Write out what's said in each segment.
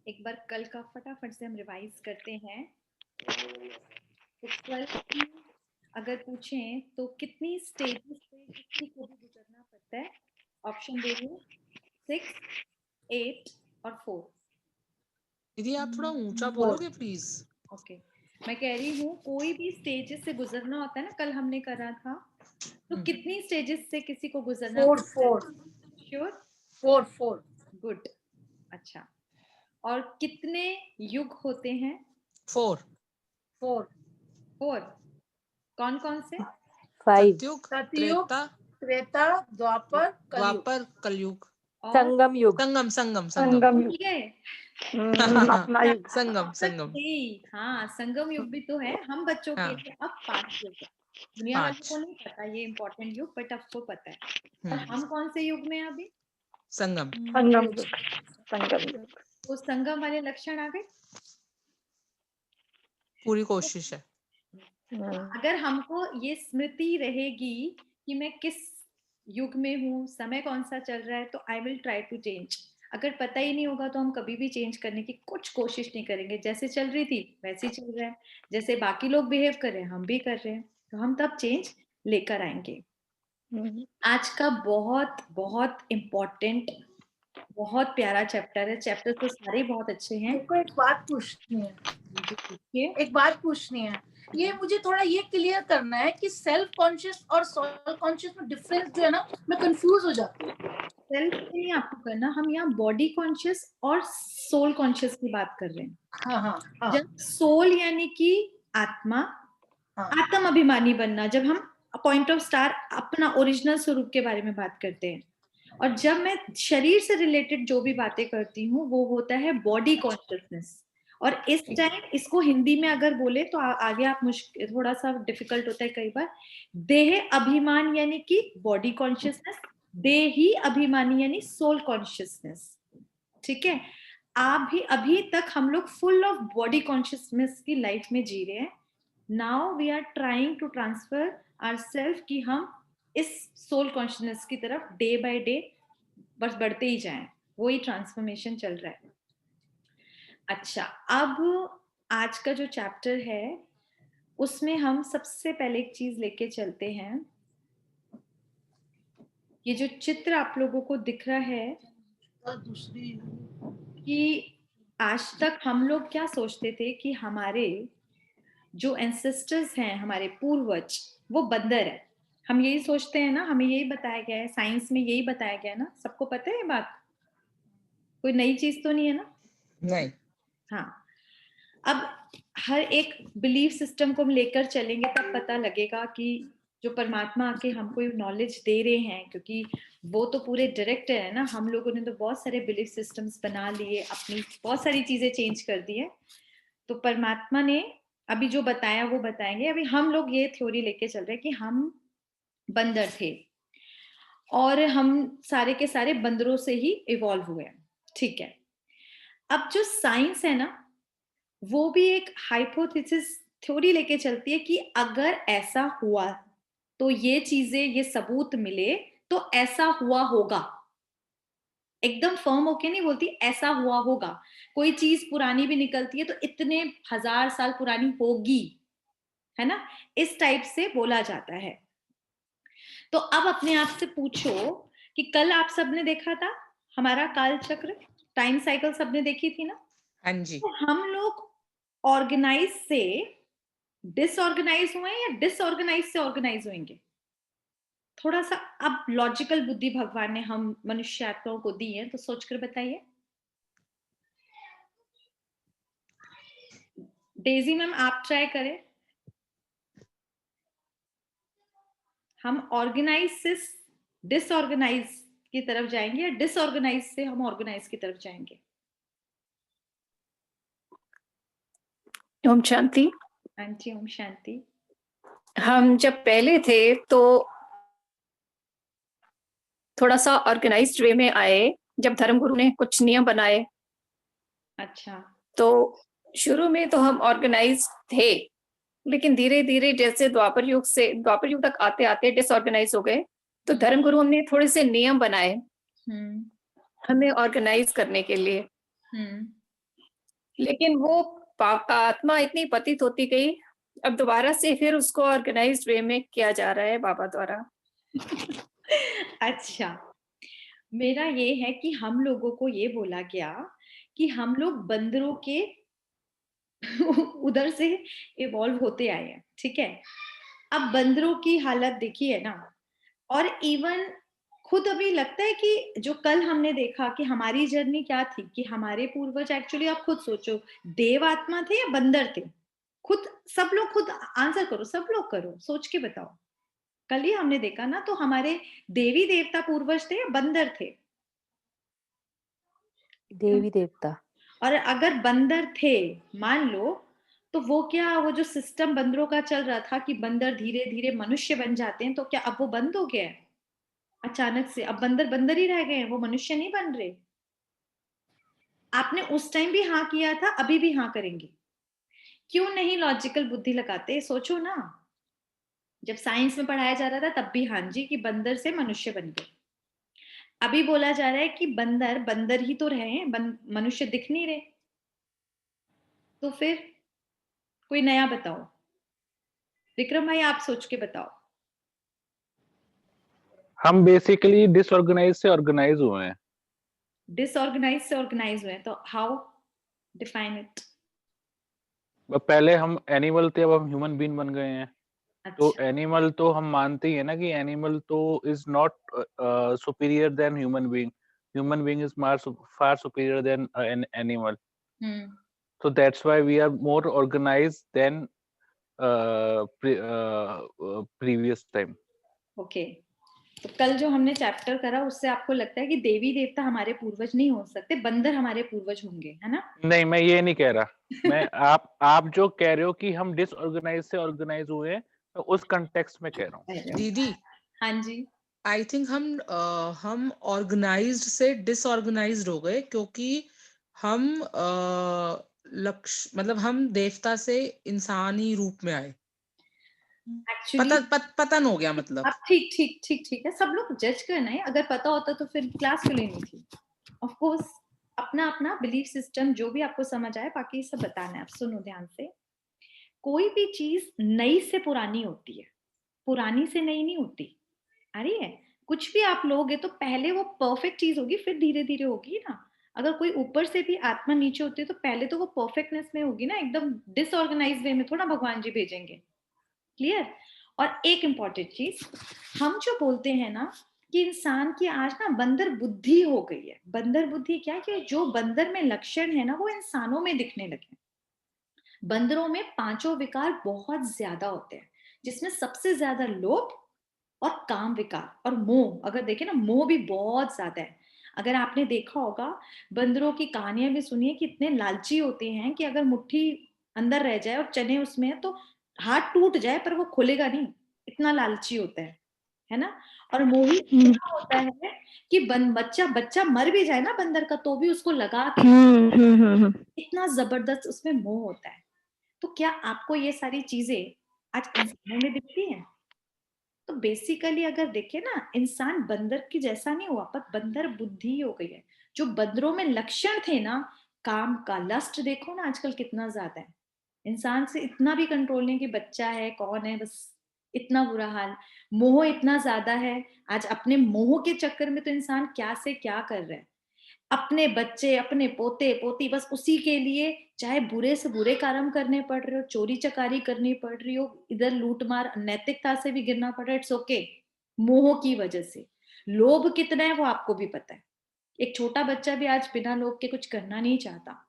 एक बार कल का फटाफट से हम रिवाइज करते हैं। तो कल की अगर पूछें तो कितनी स्टेजेस से किसी को भी गुजरना पड़ता है? ऑप्शन दे रही हूँ, 6, 8 और 4। दीदी आप थोड़ा ऊंचा बोलोगे प्लीज। ओके, मैं कह रही हूँ कोई भी स्टेजेस से गुजरना होता है ना, कल हमने करा था, तो कितनी स्टेजेस से किसी को गुजरना? 4 श्योर? 4 गुड। अच्छा, और कितने युग होते हैं? 4 4। कौन कौन से? 5 सतयुग, सतयुग, त्रेता, त्रेता, द्वापर, कलयुग। द्वापर, कलयुग, और संगम युग। संगम संगम संगम संगम भूल युग। गए? अपना युग। संगम संगम। सही, हाँ, संगम युग भी तो है। हम बच्चों के हाँ। लिए अब 5 युग है। दुनिया वालों 5 को नहीं पता ये इम्पोर्टेंट युग, बट आपको पता है। और हम्म, हम कौन से युग में हैं अभी? संगम। संगम युग। संगम युग। तो संगम वाले लक्षण आ गए। पूरी कोशिश है। अगर हमको ये स्मृति रहेगी कि मैं किस युग में हूँ, समय कौन सा चल रहा है, तो I will try to change. अगर पता ही नहीं होगा तो हम कभी भी चेंज करने की कुछ कोशिश नहीं करेंगे। जैसे चल रही थी वैसे ही चल रहा है, जैसे बाकी लोग बिहेव कर रहे हैं हम भी कर रहे हैं, तो हम तब चेंज लेकर आएंगे। आज का बहुत बहुत इम्पोर्टेंट, बहुत प्यारा चैप्टर है। चैप्टर तो सारे बहुत अच्छे हैं। मेरे को एक बात पूछनी है। जी, पूछिए। एक बात पूछनी है, ये मुझे थोड़ा ये क्लियर करना है कि सेल्फ कॉन्शियस और सोल कॉन्शियस में डिफरेंस जो है ना, मैं कंफ्यूज हो जाती हूँ। सेल्फ नहीं आपको करना, हम यहाँ बॉडी कॉन्शियस और सोल कॉन्शियस की बात कर रहे हैं। हाँ। जब सोल यानी कि आत्मा, हाँ। आत्म अभिमानी बनना, जब हम पॉइंट ऑफ स्टार अपना ओरिजिनल स्वरूप के बारे में बात करते हैं। और जब मैं शरीर से रिलेटेड जो भी बातें करती हूँ वो होता है बॉडी कॉन्शियसनेस। और इस टाइम इसको हिंदी में अगर बोले तो आगे आप मुश्किल, थोड़ा सा डिफिकल्ट होता है कई बार। देह अभिमान यानी कि बॉडी कॉन्शियसनेस, देही अभिमानी यानी सोल कॉन्शियसनेस। ठीक है, आप भी अभी तक हम लोग फुल ऑफ बॉडी कॉन्शियसनेस की लाइफ में जी रहे हैं। Now we are trying to transfer ourselves कि हम इस सोल कॉन्शियसनेस की तरफ डे बाय डे बस बढ़ते ही जाएं। वही ट्रांसफॉर्मेशन चल रहा है। अच्छा, अब आज का जो चैप्टर है उसमें हम सबसे पहले एक चीज लेके चलते हैं। ये जो चित्र आप लोगों को दिख रहा है दूसरी कि आज तक हम लोग क्या सोचते थे कि हमारे जो एंसेस्टर्स हैं, हमारे पूर्वज, वो बंदर है। हम यही सोचते हैं ना, हमें यही बताया गया है, साइंस में यही बताया गया है ना। सबको पता है ये बात, कोई नई चीज तो नहीं है ना? नहीं। हाँ, अब हर एक बिलीफ सिस्टम को हम लेकर चलेंगे तब पता लगेगा कि जो परमात्मा आके हमको नॉलेज दे रहे हैं, क्योंकि वो तो पूरे डायरेक्ट है ना। हम लोगों ने तो बहुत सारे बिलीफ सिस्टम्स बना लिए, अपनी बहुत सारी चीजें चेंज कर दी है। तो परमात्मा ने अभी जो बताया वो बताएंगे। अभी हम लोग ये थ्योरी लेके चल रहे हैं कि हम बंदर थे और हम सारे के सारे बंदरों से ही इवॉल्व हुए। ठीक है, अब जो साइंस है ना वो भी एक हाइपोथेसिस थ्योरी लेके चलती है कि अगर ऐसा हुआ तो ये चीजें, ये सबूत मिले तो ऐसा हुआ होगा। एकदम फर्म होके नहीं बोलती, ऐसा हुआ होगा। कोई चीज पुरानी भी निकलती है तो इतने हजार साल पुरानी होगी, है ना, इस टाइप से बोला जाता है। तो अब अपने आप से पूछो कि कल आप सबने देखा था हमारा काल चक्र, टाइम साइकिल सबने देखी थी ना? हाँ जी। तो हम लोग ऑर्गेनाइज से डिसऑर्गेनाइज हुए या डिसऑर्गेनाइज से ऑर्गेनाइज होंगे? थोड़ा सा अब लॉजिकल बुद्धि भगवान ने हम मनुष्य आत्माओं को दी है, तो सोचकर बताइए। डेजी मैम आप ट्राई करें। हम ऑर्गेनाइज से डिसऑर्गेनाइज की तरफ जाएंगे या डिसऑर्गेनाइज से हम ऑर्गेनाइज की तरफ जाएंगे? ओम शांति। आंटी ओम शांति। हम जब पहले थे तो थोड़ा सा ऑर्गेनाइज्ड वे में आए, जब धर्मगुरु ने कुछ नियम बनाए। अच्छा, तो शुरू में तो हम ऑर्गेनाइज थे, लेकिन धीरे धीरे जैसे द्वापर युग तक आते आते डिसऑर्गेनाइज हो गए। तो धर्मगुरु हमने थोड़े से नियम बनाए हमें ऑर्गेनाइज करने के लिए। लेकिन वो आत्मा इतनी पतित होती गई, अब दोबारा से फिर उसको ऑर्गेनाइज्ड वे में किया जा रहा है बाबा द्वारा। अच्छा, मेरा ये है कि हम लोगों को ये बोला गया कि हम लोग बंदरों के उधर से इवॉल्व होते आए हैं, ठीक है। अब बंदरों की हालत देखी है ना, और इवन खुद अभी लगता है कि जो कल हमने देखा कि हमारी जर्नी क्या थी, कि हमारे पूर्वज एक्चुअली, आप खुद सोचो, देव आत्मा थे या बंदर थे? खुद सब लोग खुद आंसर करो, सब लोग करो, सोच के बताओ। कल ही हमने देखा ना, तो हमारे देवी देवता पूर्वज थे या बंदर थे? देवी देवता। और अगर बंदर थे, मान लो, तो वो क्या, वो जो सिस्टम बंदरों का चल रहा था कि बंदर धीरे धीरे मनुष्य बन जाते हैं, तो क्या अब वो बंद हो गया है अचानक से? अब बंदर बंदर ही रह गए हैं, वो मनुष्य नहीं बन रहे। आपने उस टाइम भी हाँ किया था, अभी भी हाँ करेंगे। क्यों नहीं लॉजिकल बुद्धि लगाते? सोचो ना, जब साइंस में पढ़ाया जा रहा था तब भी हाँ जी कि बंदर से मनुष्य बन गए। अभी बोला जा रहा है कि बंदर बंदर ही तो रहे हैं, मनुष्य दिख नहीं रहे। तो फिर कोई नया बताओ। विक्रम भाई, आप सोच के बताओ। हम बेसिकली डिसऑर्गेनाइज से ऑर्गेनाइज हुए हैं। डिसऑर्गेनाइज से ऑर्गेनाइज हुए, तो हाउ? Define it. पहले हम एनिमल थे, अब हम ह्यूमन बीइंग बन गए हैं। तो अच्छा, एनिमल तो हम मानते ही है ना कि एनिमल तो is not superior than human being. Human being is far superior than an animal. So that's why we are more organized than previous time. Okay. तो कल जो हमने चैप्टर करा, उससे आपको लगता है कि देवी देवता हमारे पूर्वज नहीं हो सकते, बंदर हमारे पूर्वज होंगे, है ना? नहीं, मैं ये नहीं कह रहा। मैं आप जो कह रहे हो कि हम डिसऑर्गेनाइज से ऑर्गेनाइज हुए हैं, मैं उस कंटेक्स्ट में कह रहा हूँ। दीदी, हाँ जी। आई थिंक हम ऑर्गेनाइज्ड से डिसऑर्गेनाइज्ड हो गए, क्योंकि हम लक्ष्य मतलब हम देवता से इंसानी रूप में आए। एक्चुअली पतन हो गया मतलब। अब ठीक ठीक ठीक ठीक है, सब लोग जज करना है। अगर पता होता तो फिर क्लास क्यों लेनी थी? ऑफ कोर्स अपना अपना बिलीफ सिस्टम जो भी आपको समझ आए, बाकी सब बताना है। आप सुनो ध्यान से। कोई भी चीज नई से पुरानी होती है, पुरानी से नई नहीं होती। आ रही है? कुछ भी आप लोगे तो पहले वो परफेक्ट चीज होगी, फिर धीरे धीरे होगी ना। अगर कोई ऊपर से भी आत्मा नीचे होती है तो पहले तो वो परफेक्टनेस में होगी ना, एकदम डिसऑर्गेनाइज वे में थोड़ा भगवान जी भेजेंगे। क्लियर? और एक इंपॉर्टेंट चीज, हम जो बोलते हैं ना कि इंसान की आज ना बंदर बुद्धि हो गई है। बंदर बुद्धि क्या, कि जो बंदर में लक्षण है ना, वो इंसानों में दिखने लगे। बंदरों में पांचों विकार बहुत ज्यादा होते हैं, जिसमें सबसे ज्यादा लोभ और काम विकार और मोह। अगर देखें ना, मोह भी बहुत ज्यादा है। अगर आपने देखा होगा, बंदरों की कहानियां भी सुनिए कि इतने लालची होते हैं कि अगर मुट्ठी अंदर रह जाए और चने उसमें है तो हाथ टूट जाए पर वो खोलेगा नहीं, इतना लालची होता है ना? और मोही इतना होता है कि बच्चा बच्चा मर भी जाए ना बंदर का, तो भी उसको लगा के, इतना जबरदस्त उसमें मोह होता है। तो क्या आपको ये सारी चीजें आज इंसानों में दिखती हैं? तो बेसिकली अगर देखे ना, इंसान बंदर की जैसा नहीं हुआ, पर बंदर बुद्धि हो गई है। जो बंदरों में लक्षण थे ना, काम का लस्ट देखो ना आजकल कितना ज्यादा है। इंसान से इतना भी कंट्रोल नहीं कि बच्चा है कौन है, बस इतना बुरा हाल। मोह इतना ज्यादा है। आज अपने मोह के चक्कर में तो इंसान क्या से क्या कर रहा है। अपने बच्चे, अपने पोते पोती, बस उसी के लिए चाहे बुरे से बुरे कर्म करने पड़ रहे हो, चोरी चकारी करनी पड़ रही हो, इधर लूट मार, नैतिकता से भी गिरना पड़ रहा है, इट्स ओके। मोह की वजह से। लोभ कितना है वो आपको भी पता है। एक छोटा बच्चा भी आज बिना लोभ के कुछ करना नहीं चाहता।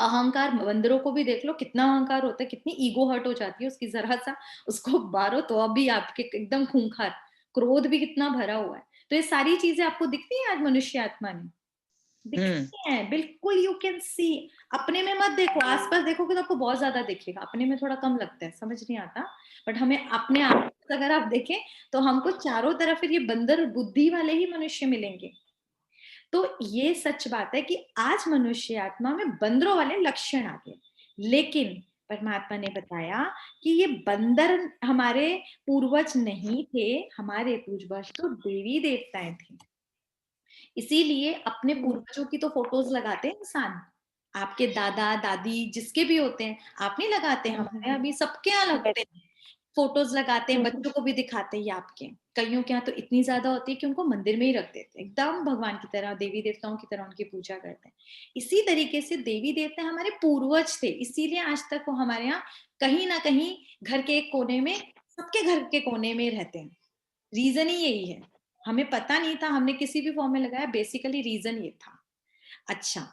अहंकार, बंदरों को भी देख लो कितना अहंकार होता है, कितनी ईगो हर्ट हो जाती है उसकी, जरा सा उसको मारो तो अभी आपके एकदम खूंखार। क्रोध भी कितना भरा हुआ है। तो ये सारी चीजें आपको दिखती है आज मनुष्य आत्मा में? दिखती है बिल्कुल। You can see. अपने में मत देखो, आसपास देखोगे तो आपको बहुत ज्यादा दिखेगा, अपने में थोड़ा कम लगता है, समझ नहीं आता। बट हमें अपने आप अगर आप देखें तो हमको चारों तरफ फिर ये बंदर बुद्धि वाले ही मनुष्य मिलेंगे। तो ये सच बात है कि आज मनुष्य आत्मा में बंदरों वाले लक्षण आ गए। लेकिन परमात्मा ने बताया कि ये बंदर हमारे पूर्वज नहीं थे, हमारे पूर्वज तो देवी देवताएं थे। इसीलिए अपने पूर्वजों की तो फोटोज लगाते हैं इंसान। आपके दादा दादी जिसके भी होते हैं, आप नहीं लगाते, हमारे यहाँ भी सबके यहाँ लगते हैं, फोटोज लगाते हैं, बच्चों को भी दिखाते हैं। ये आपके कईयों के यहाँ तो इतनी ज्यादा होती है कि उनको मंदिर में ही रख देते हैं, एकदम भगवान की तरह, देवी देवताओं की तरह उनकी पूजा करते हैं। इसी तरीके से देवी देवता हमारे पूर्वज थे, इसीलिए आज तक वो हमारे यहाँ कहीं ना कहीं घर के एक कोने में, सबके घर के कोने में रहते हैं। रीजन ही यही है, हमें पता नहीं था, हमने किसी भी फॉर्म में लगाया, बेसिकली रीजन ये था। अच्छा,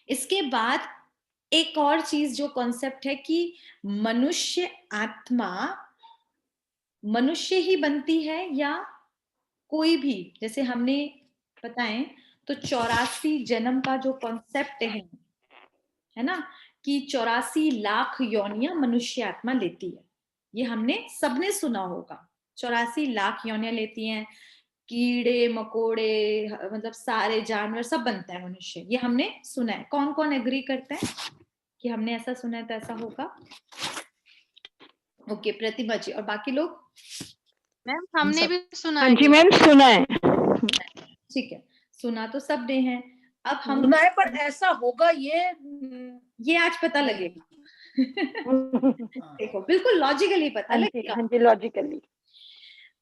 इसके बाद एक और चीज जो कॉन्सेप्ट है कि मनुष्य आत्मा मनुष्य ही बनती है या कोई भी, जैसे हमने बताएं तो 84 जन्म का जो कॉन्सेप्ट है ना, कि 84 लाख योनियां मनुष्य आत्मा लेती है, ये हमने सबने सुना होगा। 84 लाख योनियां लेती हैं, कीड़े मकोड़े, मतलब सारे जानवर सब बनता है मनुष्य, ये हमने सुना है। कौन कौन एग्री करता है कि हमने ऐसा सुना है तो ऐसा होगा? ओके, प्रतिभा जी, और बाकी लोग? मैम हमने भी सुना हाँ है। जी मैम, सुना है। ठीक है, सुना तो सब ने है। अब हम सुना है, पर ऐसा होगा ये आज पता लगेगा। देखो, बिल्कुल लॉजिकली पता लगेगा। हाँ जी, लॉजिकली।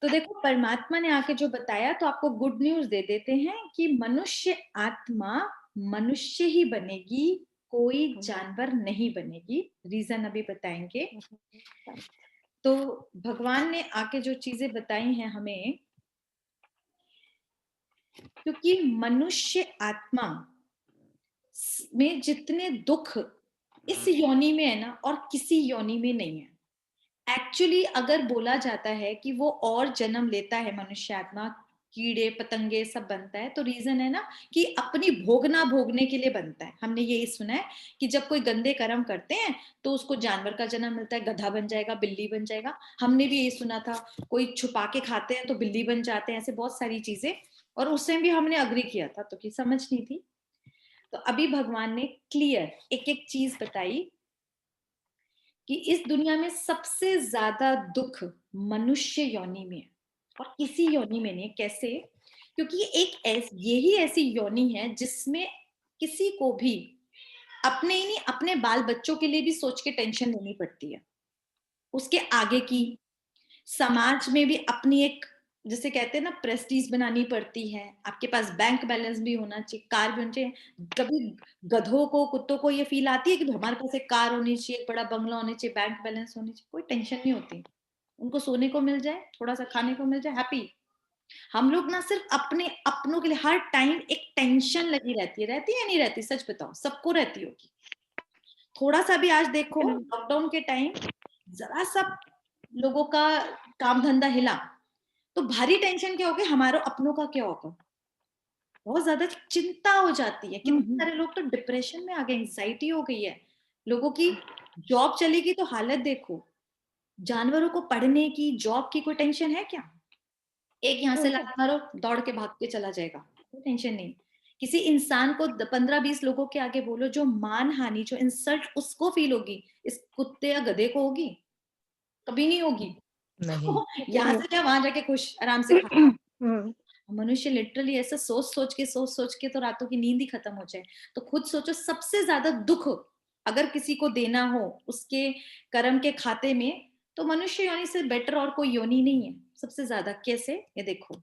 तो देखो, परमात्मा ने आके जो बताया तो आपको गुड न्यूज दे देते हैं कि मनुष्य आत्मा मनुष्य ही बनेगी, कोई जानवर नहीं बनेगी। रीजन अभी बताएंगे। तो भगवान ने आके जो चीजें बताई हैं हमें, क्योंकि मनुष्य आत्मा में जितने दुख इस योनि में है ना, और किसी योनि में नहीं है। एक्चुअली अगर बोला जाता है कि वो और जन्म लेता है मनुष्य आत्मा, कीड़े पतंगे सब बनता है, तो रीजन है ना कि अपनी भोगना भोगने के लिए बनता है। हमने यही सुना है कि जब कोई गंदे कर्म करते हैं तो उसको जानवर का जन्म मिलता है, गधा बन जाएगा, बिल्ली बन जाएगा। हमने भी यही सुना था, कोई छुपा के खाते हैं तो बिल्ली बन जाते हैं, ऐसे बहुत सारी चीजें। और उससे भी हमने अग्री किया था, तो की समझ नहीं थी। तो अभी भगवान ने क्लियर एक एक चीज बताई कि इस दुनिया में सबसे ज्यादा दुख मनुष्य योनि में है और किसी योनि में नहीं। कैसे? क्योंकि यही ऐसी योनि है जिसमें किसी को भी अपने ही नहीं, अपने बाल बच्चों के लिए भी सोच के टेंशन लेनी पड़ती है, उसके आगे की। समाज में भी अपनी एक, जैसे कहते हैं ना, प्रेस्टीज बनानी पड़ती है। आपके पास बैंक बैलेंस भी होना चाहिए, कार भी होनी चाहिए। कभी गधों को, कुत्तों को ये फील आती है कि हमारे पास एक कार होनी चाहिए, बड़ा बंगला होना चाहिए, बैंक बैलेंस होनी चाहिए? कोई टेंशन नहीं होती, उनको सोने को मिल जाए, थोड़ा सा खाने को मिल जाए, हैप्पी। हम लोग ना सिर्फ अपने अपनों के लिए हर टाइम एक टेंशन लगी रहती है या नहीं रहती? सच बताओ, सबको रहती होगी। थोड़ा सा भी आज देखो, लॉकडाउन के टाइम जरा सा लोगों का काम धंधा हिला तो भारी टेंशन क्या होगी, हमारे अपनों का क्या होगा? बहुत ज्यादा चिंता हो जाती है। कितने सारे लोग तो डिप्रेशन में आ गए, एंजाइटी हो गई है लोगों की। जॉब चलेगी तो हालत देखो। जानवरों को पढ़ने की, जॉब की कोई टेंशन है क्या? एक यहाँ से लात मारो, दौड़ के भाग के चला जाएगा, कोई टेंशन नहीं। किसी इंसान को 15-20 लोगों के आगे बोलो, जो मान हानि, जो इंसल्ट उसको फील होगी, इस कुत्ते या गधे को होगी? कभी नहीं होगी। नहीं। यहाँ से क्या, वहां जाके खुश आराम से खा। मनुष्य लिटरली ऐसा सोच सोच के तो रातों की नींद ही खत्म हो जाए। तो खुद सोचो, सबसे ज्यादा दुख अगर किसी को देना हो उसके कर्म के खाते में, तो मनुष्य योनि से बेटर और कोई योनि नहीं है सबसे ज्यादा। कैसे? ये देखो,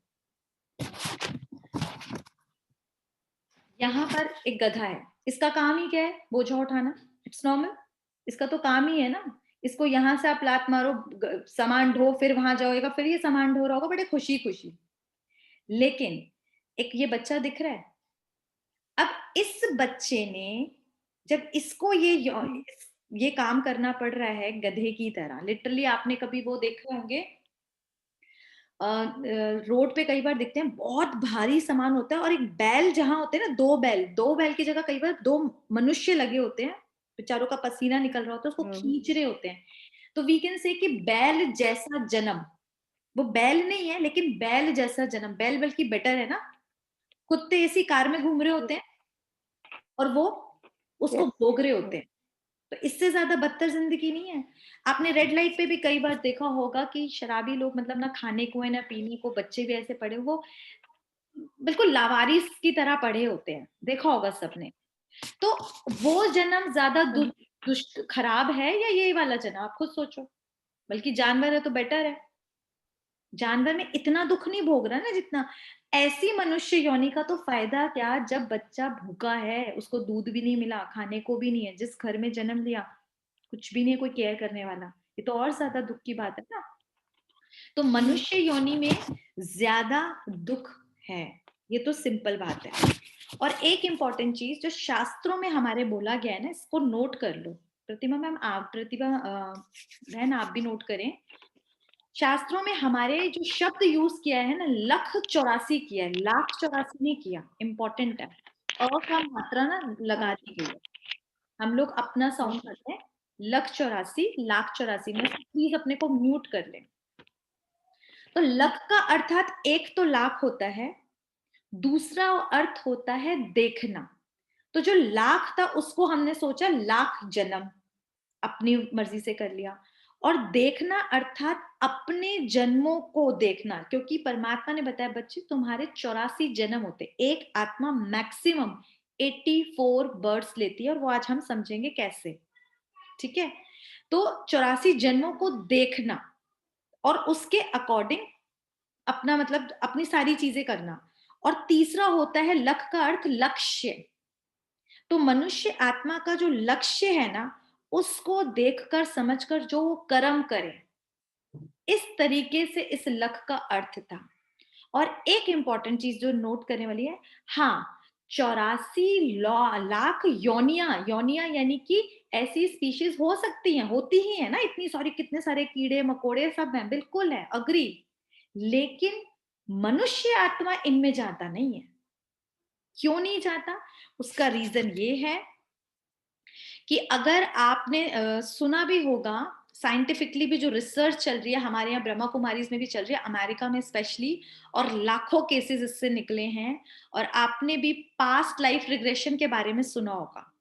यहाँ पर एक गधा है, इसका काम ही क्या है? बोझा उठाना। इट्स नॉर्मल, इसका तो काम ही है ना। इसको यहाँ से आप लात मारो, सामान ढो, फिर वहां जाओगे, फिर ये सामान ढो रहा होगा बड़े खुशी खुशी। लेकिन एक ये बच्चा दिख रहा है, अब इस बच्चे ने, जब इसको ये काम करना पड़ रहा है गधे की तरह, लिटरली आपने कभी वो देखे होंगे, रोड पे कई बार दिखते हैं, बहुत भारी सामान होता है और एक बैल जहां होते हैं ना, दो बैल की जगह कई बार 2 मनुष्य लगे होते हैं, बेचारों का पसीना निकल रहा होता है, उसको खींच रहे होते हैं। तो वी कैन से कि बैल जैसा जन्म, वो बैल नहीं है लेकिन बैल जैसा जन्म। बैल बल्कि बेटर है ना। कुत्ते ऐसी कार में घूम रहे होते हैं और वो उसको भोग रहे होते हैं, तो इससे ज्यादा बदतर जिंदगी नहीं है। आपने रेड लाइट पे भी कई बार देखा होगा कि शराबी लोग, मतलब ना खाने को है ना पीने को, बच्चे भी ऐसे पड़े, वो बिल्कुल लावारिस की तरह पड़े होते हैं, देखा होगा सबने। तो वो जन्म ज्यादा दुष्ट खराब है या ये वाला जन्म? आप खुद सोचो। बल्कि जानवर है तो बेटर है। जानवर में इतना दुख नहीं भोग रहा ना जितना। ऐसी मनुष्य योनि का तो फायदा क्या, जब बच्चा भूखा है, उसको दूध भी नहीं मिला, खाने को भी नहीं है, जिस घर में जन्म लिया कुछ भी नहीं, कोई केयर करने वाला, ये तो और ज्यादा दुख की बात है ना। तो मनुष्य योनि में ज्यादा दुख है, ये तो सिंपल बात है। और एक इंपॉर्टेंट चीज जो शास्त्रों में हमारे बोला गया है ना, इसको नोट कर लो। प्रतिभा मैम, आप प्रतिभा बहन आप भी नोट करें। शास्त्रों में हमारे जो शब्द यूज किया है ना, 1,84 किया है, 1,84 नहीं किया। इंपॉर्टेंट है। अ का मात्रा ना लगा दी गई है। हम लोग अपना साउंड करते हैं 1,84 में। प्लीज अपने को म्यूट कर लें। तो लख का अर्थात एक तो लाख होता है, दूसरा अर्थ होता है देखना। तो जो लाख था उसको हमने सोचा लाख जन्म, अपनी मर्जी से कर लिया। और देखना अर्थात अपने जन्मों को देखना, क्योंकि परमात्मा ने बताया बच्चे तुम्हारे 84 जन्म होते, एक आत्मा मैक्सिमम 84 बर्ड्स लेती है, और वो आज हम समझेंगे कैसे। ठीक है, तो 84 जन्मों को देखना और उसके अकॉर्डिंग अपना मतलब अपनी सारी चीजें करना। और तीसरा होता है लख का अर्थ लक्ष्य। तो मनुष्य आत्मा का जो लक्ष्य है ना, उसको देखकर समझकर जो वो कर्म करे, इस तरीके से इस लख का अर्थ था। और एक इंपॉर्टेंट चीज जो नोट करने वाली है, हाँ 84 लाख योनिया यानी कि ऐसी स्पीशीज हो सकती हैं, होती ही है ना, इतनी सारी, कितने सारे कीड़े मकोड़े सब हैं, बिल्कुल है, अग्री। लेकिन मनुष्य आत्मा इनमें जाता नहीं है। क्यों नहीं जाता? उसका रीजन ये है कि अगर आपने सुना भी होगा, साइंटिफिकली भी जो रिसर्च चल रही है हमारे यहाँ ब्रह्मा कुमारीज में भी चल रही है, अमेरिका में स्पेशली, और लाखों केसेस इससे निकले हैं। और आपने भी पास्ट लाइफ रिग्रेशन के बारे में सुना होगा।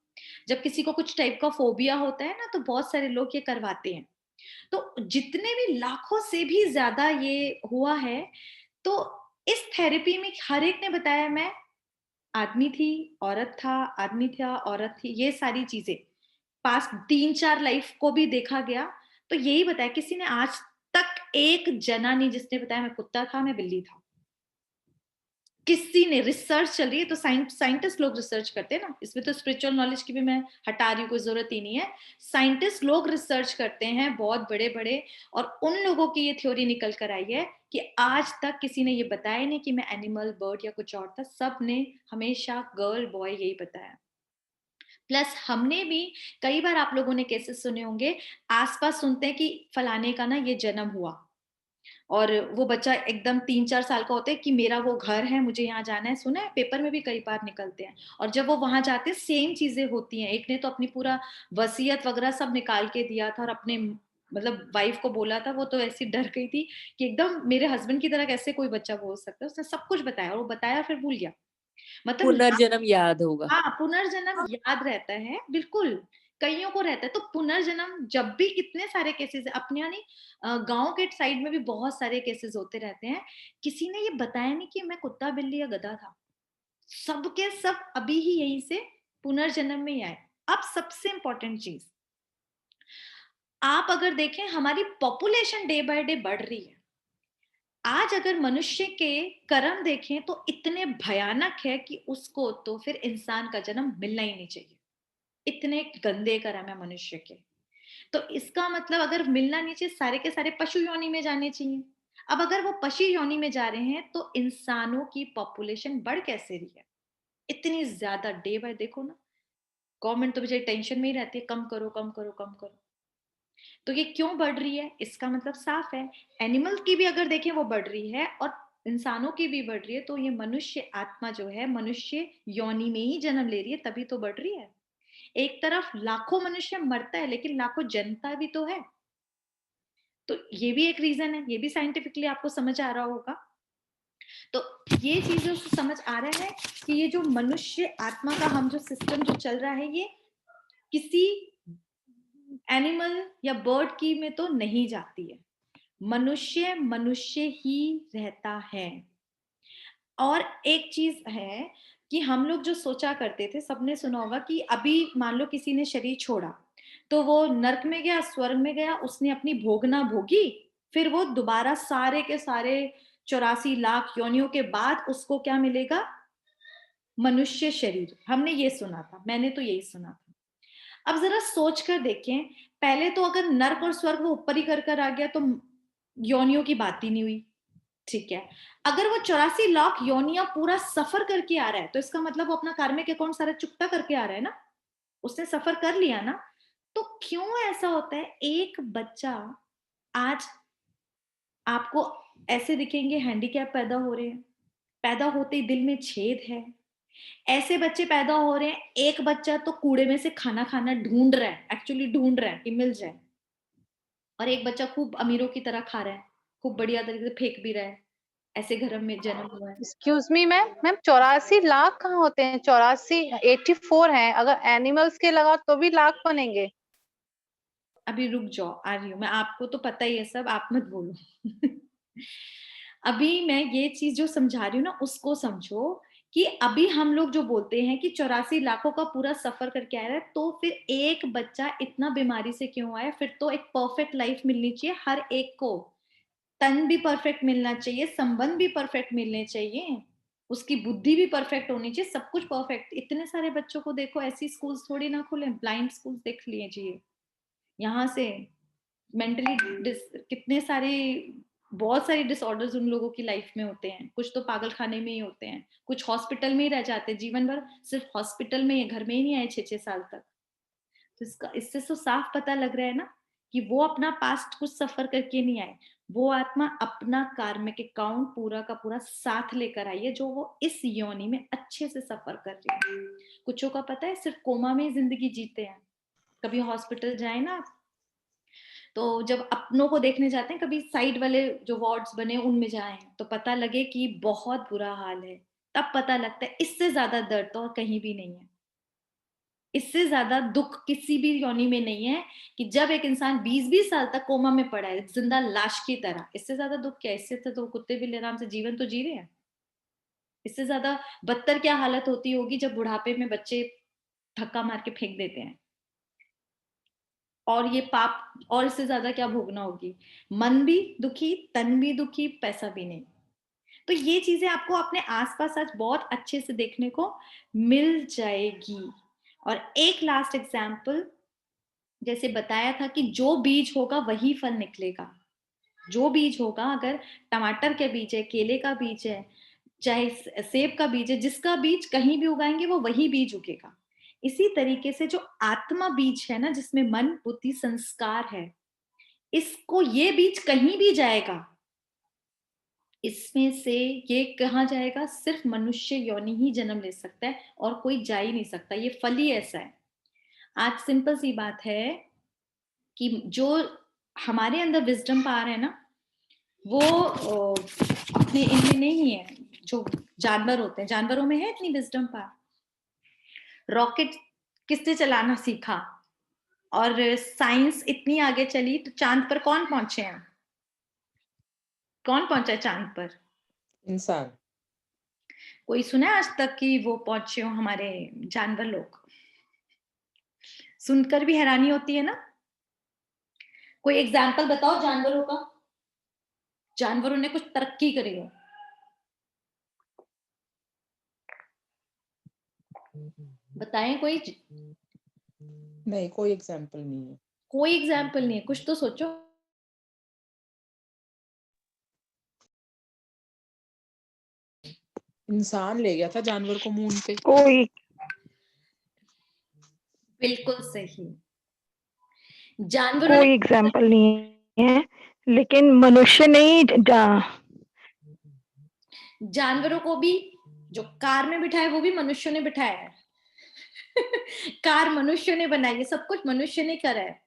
जब किसी को कुछ टाइप का फोबिया होता है ना, तो बहुत सारे लोग ये करवाते हैं। तो जितने भी लाखों से भी ज्यादा ये हुआ है, तो इस थेरेपी में हर एक ने बताया मैं आदमी थी, औरत था, आदमी था, औरत थी, ये सारी चीजें पास्ट 3-4 लाइफ को भी देखा गया। तो यही बताया, किसी ने आज तक एक जना नहीं जिसने बताया मैं कुत्ता था, मैं बिल्ली था। किसी ने, रिसर्च चल रही है, तो साइंटिस्ट लोग रिसर्च करते हैं ना, इसमें तो स्पिरिचुअल नॉलेज की भी मैं हटा रही हूँ, कोई जरूरत ही नहीं है। साइंटिस्ट लोग रिसर्च करते हैं, बहुत बड़े बड़े, और उन लोगों की ये थ्योरी निकल कर आई है कि आज तक किसी ने ये बताया नहीं कि मैं एनिमल, बर्ड या कुछ और था। सब ने हमेशा गर्ल बॉय यही बताया। प्लस हमने भी कई बार, आप लोगों ने केसेस सुने होंगे, आसपास सुनते हैं कि फलाने का ना ये जन्म हुआ, और वो बच्चा एकदम 3-4 साल का होता है कि मेरा वो घर है, मुझे यहाँ जाना है। सुना है, पेपर में भी कई बार निकलते हैं। और जब वो वहां जाते हैं सेम चीजें होती हैं। एक ने तो अपनी पूरा वसीयत वगैरह सब निकाल के दिया था, और अपने मतलब वाइफ को बोला था, वो तो ऐसी डर गई थी कि एकदम मेरे हस्बैंड की तरह कैसे कोई बच्चा बोल सकता है। उसने सब कुछ बताया, और वो बताया फिर भूल गया। मतलब पुनर्जन्म याद होगा। हाँ, पुनर्जन्म याद रहता है, बिल्कुल कईयों को रहता है। तो पुनर्जन्म जब भी, कितने सारे केसेस अपने यहाँ नहीं, गांव के साइड में भी बहुत सारे केसेस होते रहते हैं। किसी ने ये बताया नहीं कि मैं कुत्ता, बिल्ली या गधा था, सबके सब अभी ही यहीं से पुनर्जन्म में ही आए। अब सबसे इंपॉर्टेंट चीज, आप अगर देखें हमारी पॉपुलेशन डे बाय डे बढ़ रही है। आज अगर मनुष्य के कर्म देखें तो इतने भयानक है कि उसको तो फिर इंसान का जन्म मिलना ही नहीं चाहिए। इतने गंदे कर्म है मनुष्य के। तो इसका मतलब अगर मिलना नहीं चाहिए, सारे के सारे पशु योनि में जाने चाहिए। अब अगर वो पशु योनि में जा रहे हैं तो इंसानों की पॉपुलेशन बढ़ कैसे रही है इतनी ज्यादा? डे बाय देखो ना, गवर्नमेंट तो बेचारी टेंशन में ही रहती है, कम करो कम करो कम करो। तो ये क्यों बढ़ रही है? इसका मतलब साफ है, एनिमल की भी अगर देखें वो बढ़ रही है और इंसानों की भी बढ़ रही है। तो ये मनुष्य आत्मा जो है मनुष्य योनि में ही जन्म ले रही है, तभी तो बढ़ रही है। एक तरफ लाखों मनुष्य मरता है, लेकिन लाखों जनता भी तो है। तो ये भी एक रीजन है, ये भी साइंटिफिकली आपको समझ आ रहा होगा। तो ये चीजों से समझ आ रहा है कि ये जो मनुष्य आत्मा का हम जो सिस्टम जो चल रहा है, ये किसी एनिमल या बर्ड की में तो नहीं जाती है। मनुष्य मनुष्य ही रहता है। और एक चीज है कि हम लोग जो सोचा करते थे, सबने सुना होगा कि अभी मान लो किसी ने शरीर छोड़ा तो वो नर्क में गया, स्वर्ग में गया, उसने अपनी भोगना भोगी, फिर वो दोबारा सारे के सारे 84 लाख योनियों के बाद उसको क्या मिलेगा? मनुष्य शरीर। हमने ये सुना था, मैंने तो यही सुना था। अब जरा सोच कर देखें, पहले तो अगर नर्क और स्वर्ग वो ऊपर ही कर आ गया तो योनियों की बात ही नहीं हुई, ठीक है। अगर वो 84 लाख योनियां पूरा सफर करके आ रहा है तो इसका मतलब वो अपना कार्मिक अकाउंट सारा चुकता करके आ रहा है ना, उसने सफर कर लिया ना। तो क्यों ऐसा होता है? एक बच्चा आज आपको ऐसे दिखेंगे हैंडीकैप पैदा हो रहे हैं, पैदा होते ही दिल में छेद है, ऐसे बच्चे पैदा हो रहे हैं। एक बच्चा तो कूड़े में से खाना खाना ढूंढ रहा है, एक्चुअली ढूंढ रहा है कि मिल जाए, और एक बच्चा खूब अमीरों की तरह खा रहा है, खूब बढ़िया तरीके से फेंक भी रहा है। ऐसे घर में जन्म हुआ है। एक्सक्यूज मी मैम, 84 लाख कहाँ होते हैं? 84 84 हैं, अगर एनिमल्स के लगाओ तो भी लाख बनेंगे। अभी रुक जाओ, आ रही हूँ मैं, आपको तो पता ही है सब, आप मत बोलो। अभी मैं ये चीज जो समझा रही हूँ ना उसको समझो, कि अभी हम लोग जो बोलते हैं कि 84 लाखों का पूरा सफर करके आया है, तो फिर एक बच्चा इतना बीमारी से क्यों आया? फिर तो एक परफेक्ट लाइफ मिलनी चाहिए हर एक को, तन भी परफेक्ट मिलना चाहिए, संबंध भी परफेक्ट मिलने चाहिए, उसकी बुद्धि भी परफेक्ट होनी चाहिए, सब कुछ परफेक्ट। इतने सारे बच्चों को देखो, ऐसी स्कूल्स थोड़ी ना खुले, ब्लाइंड स्कूल्स देख लीजिए, यहाँ से मेंटली कितने सारे, बहुत सारे डिसऑर्डर्स उन लोगों की लाइफ में होते हैं। कुछ तो पागल खाने में ही होते हैं, कुछ हॉस्पिटल में ही रह जाते हैं जीवन भर, सिर्फ हॉस्पिटल में ही, घर में ही नहीं आए 6-6 साल तक। तो इससे तो साफ पता लग रहा है ना कि वो अपना पास्ट कुछ सफर करके नहीं आए, वो आत्मा अपना कार्मिक अकाउंट पूरा का पूरा साथ लेकर आई है, जो वो इस योनि में अच्छे से सफर कर रही है। कुछों का पता है सिर्फ कोमा में जिंदगी जीते हैं। कभी हॉस्पिटल जाए ना तो जब अपनों को देखने जाते हैं, कभी साइड वाले जो वार्ड्स बने उनमें जाएं तो पता लगे कि बहुत बुरा हाल है, तब पता लगता है इससे ज्यादा दर्द तो और कहीं भी नहीं है, इससे ज्यादा दुख किसी भी योनि में नहीं है, कि जब एक इंसान 20-20 साल तक कोमा में पड़ा है जिंदा लाश की तरह, इससे ज्यादा दुख क्या है? इससे तो कुत्ते बिल्ली आराम से जीवन तो जी रहे हैं। इससे ज्यादा बदतर क्या हालत होती होगी जब बुढ़ापे में बच्चे धक्का मार के फेंक देते हैं, और ये पाप, और इससे ज्यादा क्या भोगना होगी? मन भी दुखी, तन भी दुखी, पैसा भी नहीं। तो ये चीजें आपको अपने आसपास आज बहुत अच्छे से देखने को मिल जाएगी। और एक लास्ट एग्जाम्पल, जैसे बताया था कि जो बीज होगा वही फल निकलेगा। जो बीज होगा, अगर टमाटर के बीज है, केले का बीज है, चाहे सेब का बीज है, जिसका बीज कहीं भी उगाएंगे वो वही बीज उगेगा। इसी तरीके से जो आत्मा बीज है ना, जिसमें मन बुद्धि संस्कार है, इसको, ये बीज कहीं भी जाएगा, इसमें से ये कहाँ जाएगा? सिर्फ मनुष्य योनि ही जन्म ले सकता है और कोई जा ही नहीं सकता, ये फल ही ऐसा है। आज सिंपल सी बात है कि जो हमारे अंदर विजडम पावर है ना, वो अपने इनमें नहीं है। जो जानवर होते हैं, जानवरों में है इतनी विजडम पावर। रॉकेट किसने चलाना सीखा और साइंस इतनी आगे चली तो चांद पर कौन पहुंचे हैं? कौन पहुंचा है चांद पर? इंसान। कोई सुना है आज तक कि वो पहुंचे हो हमारे जानवर लोग? सुनकर भी हैरानी होती है ना। कोई एग्जाम्पल बताओ जानवरों का, जानवरों ने कुछ तरक्की करी हो। बताएं कोई। नहीं, कोई एग्जाम्पल नहीं है। कोई एग्जाम्पल नहीं है, कुछ तो सोचो। इंसान ले गया था जानवर को मून पे। कोई बिल्कुल सही। जानवरों कोई ने, एग्जाम्पल नहीं है, लेकिन मनुष्य ने ही जानवरों को भी जो कार में बिठाया वो भी मनुष्य ने बिठाया है। कार मनुष्य ने बनाई है, सब कुछ मनुष्य ने करा है।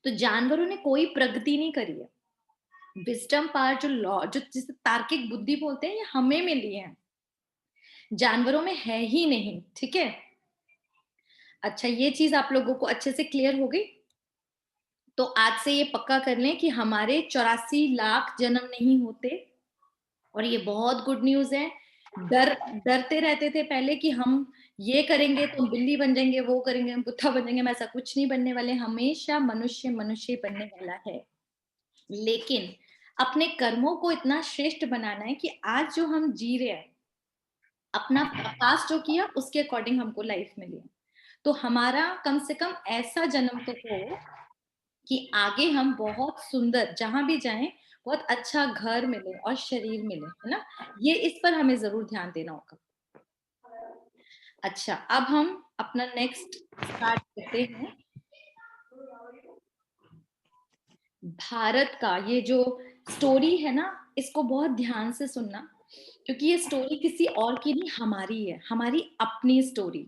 तो जानवरों ने कोई प्रगति नहीं करी है। विजडम पावर, जो लॉ, जो जिसे तार्किक बुद्धि बोलते हैं, ये हमें मिली है, जानवरों में है ही नहीं। ठीक है, अच्छा, ये चीज आप लोगों को अच्छे से क्लियर हो गई। तो आज से ये पक्का कर लें कि हमारे 84 लाख जन्म नहीं होते, और ये बहुत गुड न्यूज है। डरते रहते थे पहले कि हम ये करेंगे तो हम बिल्ली बन जाएंगे, वो करेंगे हम कुत्ता बन जाएंगे, हम ऐसा कुछ नहीं बनने वाले, हमेशा मनुष्य मनुष्य बनने वाला है। लेकिन अपने कर्मों को इतना श्रेष्ठ बनाना है कि आज जो हम जी रहे हैं, अपना पास्ट जो किया उसके अकॉर्डिंग हमको लाइफ मिली। तो हमारा कम से कम ऐसा जन्म तो हो कि आगे हम बहुत सुंदर, जहां भी जाएं बहुत अच्छा घर मिले और शरीर मिले, है ना। ये इस पर हमें जरूर ध्यान देना होगा। अच्छा, अब हम अपना नेक्स्ट स्टार्ट करते हैं। भारत का ये जो स्टोरी है ना, इसको बहुत ध्यान से सुनना, क्योंकि ये स्टोरी किसी और की नहीं, हमारी है, हमारी अपनी स्टोरी।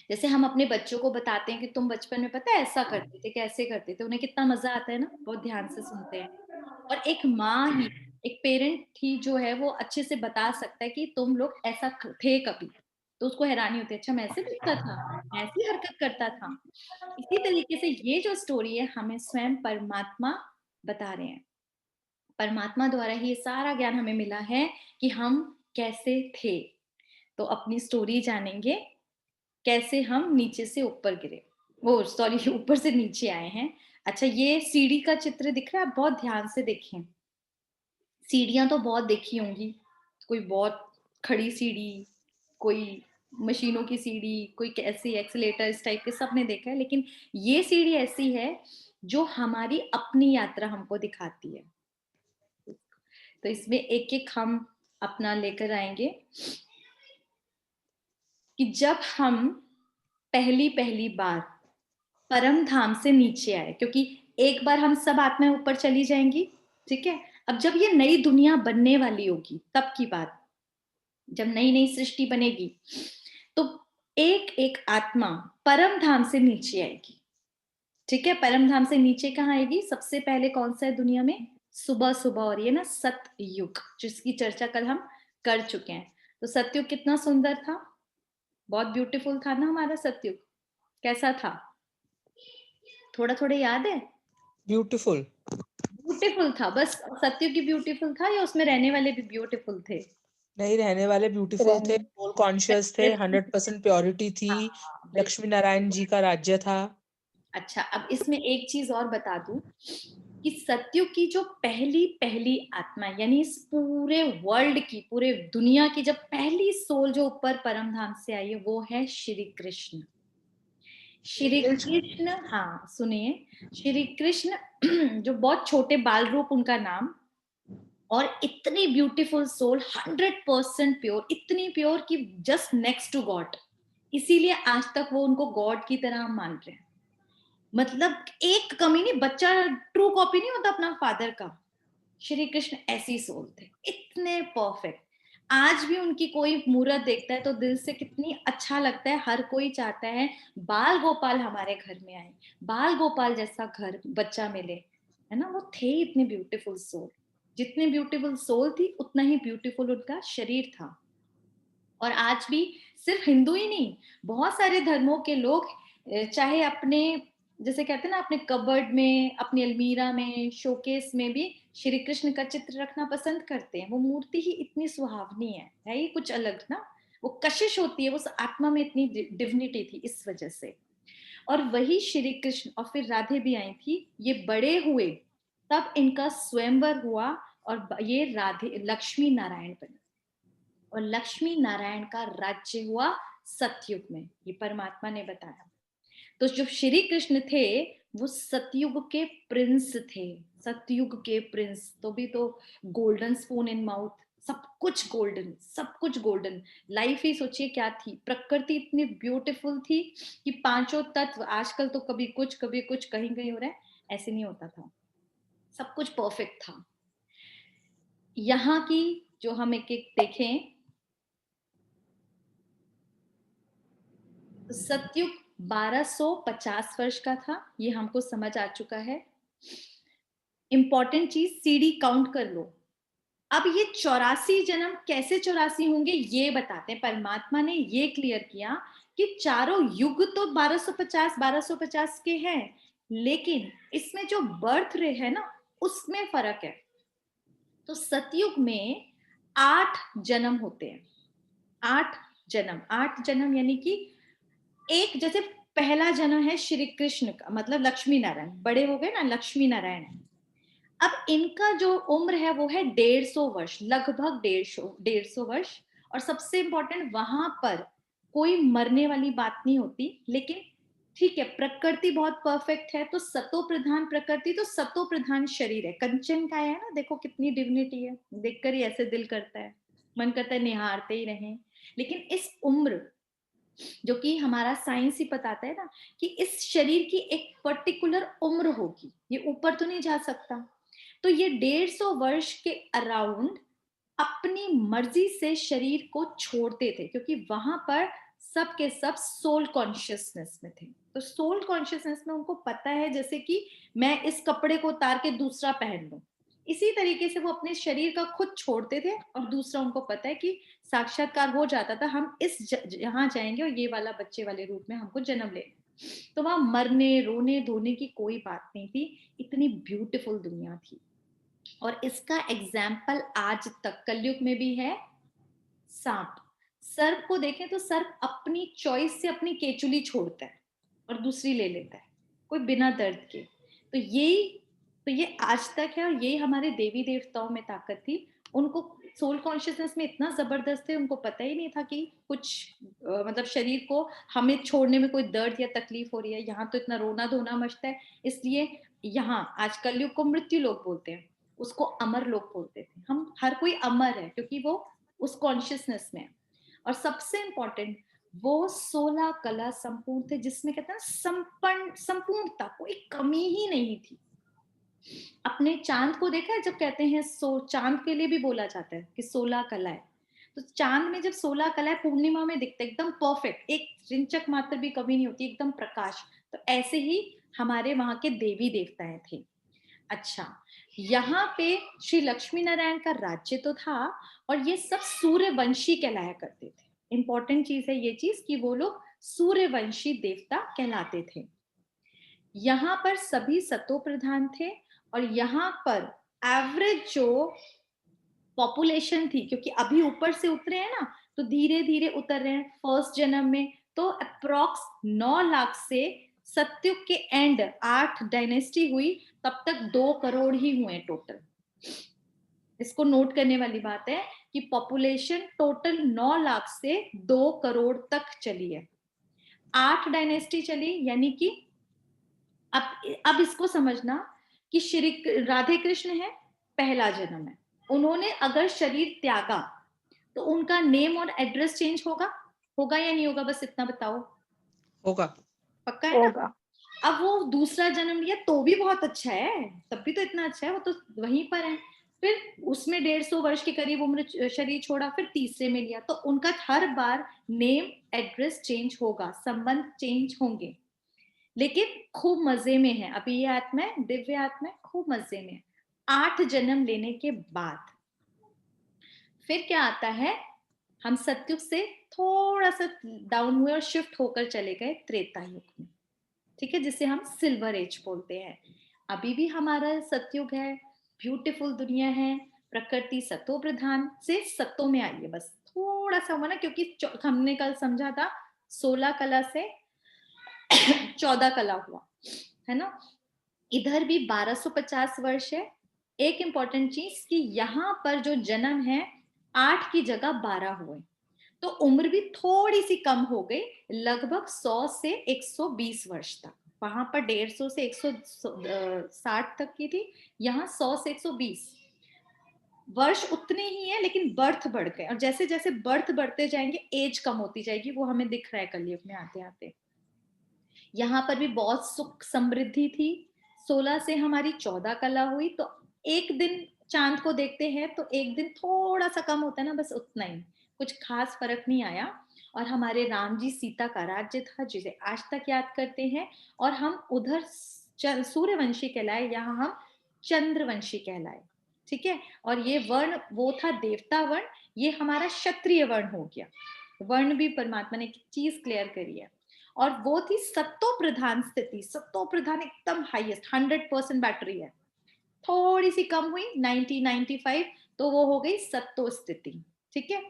जैसे हम अपने बच्चों को बताते हैं कि तुम बचपन में पता है ऐसा करते थे, कैसे करते थे, उन्हें कितना मजा आता है ना, बहुत ध्यान से सुनते हैं। और एक माँ ही, एक पेरेंट ही जो है वो अच्छे से बता सकता है कि तुम लोग ऐसा थे कभी, तो उसको हैरानी होती है, अच्छा मैं ऐसे दिखता था, मैं ऐसी हरकत करता था। इसी तरीके से ये जो स्टोरी है हमें स्वयं परमात्मा बता रहे हैं। परमात्मा द्वारा ही ये सारा ज्ञान हमें मिला है कि हम कैसे थे। तो अपनी स्टोरी जानेंगे, कैसे हम नीचे से ऊपर गिरे, वो सॉरी ऊपर से नीचे आए हैं। अच्छा, ये सीढ़ी का चित्र दिख रहा है, आप बहुत ध्यान से देखें। सीढ़ियां तो बहुत देखी होंगी, कोई बहुत खड़ी सीढ़ी, कोई मशीनों की सीढ़ी, कोई कैसी एक्सीलेटर, इस टाइप के सबने देखा है। लेकिन ये सीढ़ी ऐसी है जो हमारी अपनी यात्रा हमको दिखाती है। तो इसमें एक एक हम अपना लेकर आएंगे कि जब हम पहली पहली बार परम धाम से नीचे आए, क्योंकि एक बार हम सब आत्माएं ऊपर चली जाएंगी, ठीक है। अब जब ये नई दुनिया बनने वाली होगी तब की बात, जब नई नई सृष्टि बनेगी, तो एक एक आत्मा परम धाम से नीचे आएगी, ठीक है। परम धाम से नीचे कहाँ आएगी? सबसे पहले कौन सा है दुनिया में? सुबह सुबह, और ये ना सतयुग, जिसकी चर्चा कल हम कर चुके हैं। तो सतयुग कितना सुंदर था, बहुत ब्यूटीफुल था ना हमारा सतयुग। कैसा था, थोड़ा थोड़ा याद है? ब्यूटीफुल, ब्यूटीफुल था। बस सतयुग की ब्यूटीफुल था या उसमें रहने वाले भी ब्यूटीफुल थे? नहीं रहने वाले ब्यूटीफुल थे, सोल कॉन्शियस थे, 100% प्योरिटी थी, लक्ष्मी नारायण जी का राज्य था। अच्छा, अब इसमें एक चीज और बता दूं कि सतयुग की जो पहली पहली आत्मा, यानी इस पूरे वर्ल्ड की, पूरे दुनिया की जब पहली सोल जो ऊपर परम धाम से आई है, वो है श्री कृष्ण। श्री कृष्ण, हाँ सुनिए, श्री कृष्ण जो बहुत छोटे बाल रूप उनका नाम, और इतनी ब्यूटीफुल सोल, 100% प्योर, इतनी प्योर कि जस्ट नेक्स्ट टू गॉड, इसीलिए आज तक वो उनको गॉड की तरह हम मान रहे हैं। मतलब एक कमी नहीं, बच्चा ट्रू कॉपी नहीं होता अपना फादर का। श्री कृष्ण ऐसी सोल थे, इतने परफेक्ट। आज भी उनकी कोई मूर्त देखता है तो दिल से कितनी अच्छा लगता है, हर कोई चाहता है बाल गोपाल हमारे घर में आए, बाल गोपाल जैसा घर बच्चा मिले, है ना। वो थे इतने ब्यूटीफुल सोल, जितनी ब्यूटीफुल सोल थी उतना ही ब्यूटीफुल उनका शरीर था। और आज भी सिर्फ हिंदू ही नहीं, बहुत सारे धर्मों के लोग चाहे अपने, जैसे कहते हैं ना, अपने कबर्ड में, अपनी अलमीरा में, शोकेस में भी श्री कृष्ण का चित्र रखना पसंद करते हैं। वो मूर्ति ही इतनी सुहावनी है ही कुछ अलग ना, वो कशिश होती है, वो आत्मा में इतनी डिविनिटी थी इस वजह से। और वही श्री कृष्ण और फिर राधे भी आई थी, ये बड़े हुए तब इनका स्वयंवर हुआ और ये राधे लक्ष्मी नारायण बने, और लक्ष्मी नारायण का राज्य हुआ सतयुग में, ये परमात्मा ने बताया। तो जो श्री कृष्ण थे वो सतयुग के प्रिंस थे, सतयुग के प्रिंस। तो भी तो गोल्डन स्पून इन माउथ, सब कुछ गोल्डन, सब कुछ गोल्डन। लाइफ ही सोचिए क्या थी, प्रकृति इतनी ब्यूटीफुल थी कि पांचों तत्व, आजकल तो कभी कुछ कभी कुछ, कहीं कहीं हो रहा है, ऐसे नहीं होता था, सब कुछ परफेक्ट था। यहाँ की जो हम एक एक देखें, सतयुग 1250 वर्ष का था, ये हमको समझ आ चुका है। इंपॉर्टेंट चीज, सीढ़ी काउंट कर लो। अब ये 84 जन्म कैसे 84 होंगे ये बताते हैं। परमात्मा ने ये क्लियर किया कि चारों युग तो 1250 के हैं, लेकिन इसमें जो बर्थ रे है ना, उसमें फर्क है। तो सतयुग में 8 जन्म होते हैं, 8 जन्म यानी कि एक, जैसे पहला जन्म है श्री कृष्ण का, मतलब लक्ष्मी नारायण, बड़े हो गए ना, लक्ष्मी नारायण। अब इनका जो उम्र है वो है 150 वर्ष, लगभग 150 वर्ष। और सबसे इंपॉर्टेंट, वहां पर कोई मरने वाली बात नहीं होती, लेकिन ठीक है, प्रकृति बहुत परफेक्ट है, तो सतो प्रधान प्रकृति, तो सतो प्रधान शरीर है, कंचन का है ना, देखो कितनी डिविनिटी है, देखकर ही ऐसे दिल करता है, मन करता है निहारते ही रहें। लेकिन इस उम्र, जो कि हमारा साइंस ही बताता है ना, कि इस शरीर की एक पर्टिकुलर उम्र होगी, ये ऊपर तो नहीं जा सकता। तो ये 150 वर्ष के अराउंड अपनी मर्जी से शरीर को छोड़ते थे, क्योंकि वहां पर सब के सब सोल कॉन्शियसनेस में थे। तो सोल कॉन्शियसनेस में उनको पता है, जैसे कि मैं इस कपड़े को उतार के दूसरा पहन लूं, इसी तरीके से वो अपने शरीर का खुद छोड़ते थे, और दूसरा उनको पता है कि साक्षात्कार हो जाता था, हम इस यहाँ जाएंगे और ये वाला बच्चे वाले रूप में हमको जन्म ले। तो वहां मरने रोने धोने की कोई बात नहीं थी, इतनी ब्यूटीफुल दुनिया थी। और इसका एग्जाम्पल आज तक कलयुग में भी है, सांप। सर्प को देखें तो सर्प अपनी चॉइस से अपनी केचुली छोड़ता है और दूसरी ले लेता है, कोई बिना दर्द के। तो ये आज तक है, और यही हमारे देवी देवताओं में ताकत थी। उनको सोल कॉन्शियसनेस में इतना जबरदस्त थे, उनको पता ही नहीं था कि कुछ मतलब शरीर को हमें छोड़ने में कोई दर्द या तकलीफ हो रही है। यहाँ तो इतना रोना धोना मचता है, इसलिए यहाँ आज कलयुग को मृत्यु लोक बोलते हैं, उसको अमर लोक बोलते थे। हम हर कोई अमर है क्योंकि वो उस कॉन्शियसनेस में है। और सबसे इंपॉर्टेंट, वो 16 कला संपूर्ण थे, जिसमें कहते हैं संपूर्णता, कोई कमी ही नहीं थी। अपने चांद को देखा है, जब कहते हैं चांद के लिए भी बोला जाता है कि 16 कला है, तो चांद में जब 16 कला है, पूर्णिमा में दिखता है एकदम परफेक्ट, एक रिंचक मात्र भी कमी नहीं होती, एकदम प्रकाश। तो ऐसे ही हमारे वहां के देवी देवताएं थे। अच्छा, यहाँ पे श्री लक्ष्मी नारायण का राज्य तो था, और ये सब सूर्यवंशी कहलाया करते थे। इंपॉर्टेंट चीज है ये चीज कि वो लोग सूर्यवंशी देवता कहलाते थे। यहाँ पर सभी सतो प्रधान थे, और यहाँ पर एवरेज जो पॉपुलेशन थी, क्योंकि अभी ऊपर से उतरे हैं ना, तो धीरे धीरे उतर रहे हैं। फर्स्ट जन्म में तो अप्रॉक्स 9 लाख से सतयुग के एंड 8 डायनेस्टी हुई, तब तक 2 करोड़ ही हुए टोटल। इसको नोट करने वाली बात है कि पॉपुलेशन टोटल 9 लाख से 2 करोड़ तक चली है, 8 डायनेस्टी चली। यानी कि अब इसको समझना कि श्री राधे कृष्ण है, पहला जन्म है, उन्होंने अगर शरीर त्यागा तो उनका नेम और एड्रेस चेंज होगा या नहीं होगा? बस इतना बताओ। होगा। पक्का है ना? अब वो दूसरा जन्म लिया तो भी बहुत अच्छा है, तब भी तो इतना अच्छा है, वो तो वहीं पर है। फिर उसमें 150 वर्ष के करीब उम्र शरीर छोड़ा, फिर तीसरे में लिया, तो उनका हर बार नेम एड्रेस चेंज होगा, संबंध चेंज होंगे, लेकिन खूब मजे में है। अभी ये आत्मा है, दिव्य आत्मा है, खूब मजे में। 8 जन्म लेने के बाद फिर क्या आता है, हम सतयुग से थोड़ा सा डाउन हुए और शिफ्ट होकर चले गए त्रेता युग में, ठीक है, जिसे हम सिल्वर एज बोलते हैं। अभी भी हमारा सतयुग है, ब्यूटीफुल दुनिया है, प्रकृति सतो प्रधान से सतो में आई है, बस थोड़ा सा हुआ ना, क्योंकि हमने कल समझा था 16 कला से 14 कला हुआ है ना। इधर भी 1250 वर्ष है। एक इंपॉर्टेंट चीज कि यहाँ पर जो जन्म है 8 की जगह 12 हुए, तो उम्र भी थोड़ी सी कम हो गई, लगभग 100 से 120 वर्ष तक। वहां पर 150 से 160 तक की थी, यहाँ 100 से 120 वर्ष उतने ही है, लेकिन बर्थ बढ़ गए, और जैसे जैसे बर्थ बढ़ते जाएंगे एज कम होती जाएगी, वो हमें दिख रहा है कलयुग में आते आते। यहाँ पर भी बहुत सुख समृद्धि थी। 16 से हमारी 14 कला हुई, तो एक दिन चांद को देखते हैं तो एक दिन थोड़ा सा कम होता है ना, बस उतना ही, कुछ खास फर्क नहीं आया। और हमारे राम जी सीता का राज्य था, जिसे आज तक याद करते हैं, और हम उधर सूर्यवंशी कहलाए, यहाँ हम चंद्रवंशी कहलाए, ठीक है। और ये वर्ण वो था देवता वर्ण, ये हमारा क्षत्रिय वर्ण हो गया। वर्ण भी परमात्मा ने एक चीज क्लियर करी है, और वो थी सतो प्रधान स्थिति। सतो प्रधान एकदम हाईएस्ट 100% बैटरी है, थोड़ी सी कम हुई 90-95, तो वो हो गई सत्तो स्थिति। ठीक है,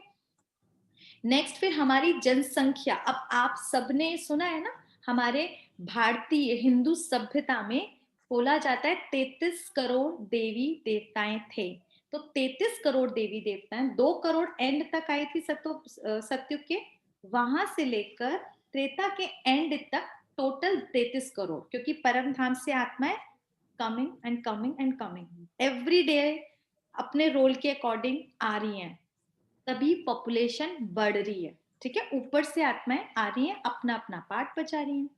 नेक्स्ट फिर हमारी जनसंख्या। अब आप सबने सुना है ना, हमारे भारतीय हिंदू सभ्यता में बोला जाता है 33 करोड़ देवी देवताएं थे। तो 33 करोड़ देवी देवताएं, 2 करोड़ एंड तक आई थी सत्युग के, वहां से लेकर त्रेता के एंड तक टोटल 33 करोड़, क्योंकि परम धाम से आत्माएं coming and coming and coming every day अपने रोल के अकॉर्डिंग आ रही हैं, तभी पॉपुलेशन बढ़ रही है। ठीक है, ऊपर से आत्माएं आ रही हैं, अपना अपना पार्ट बचा रही हैं।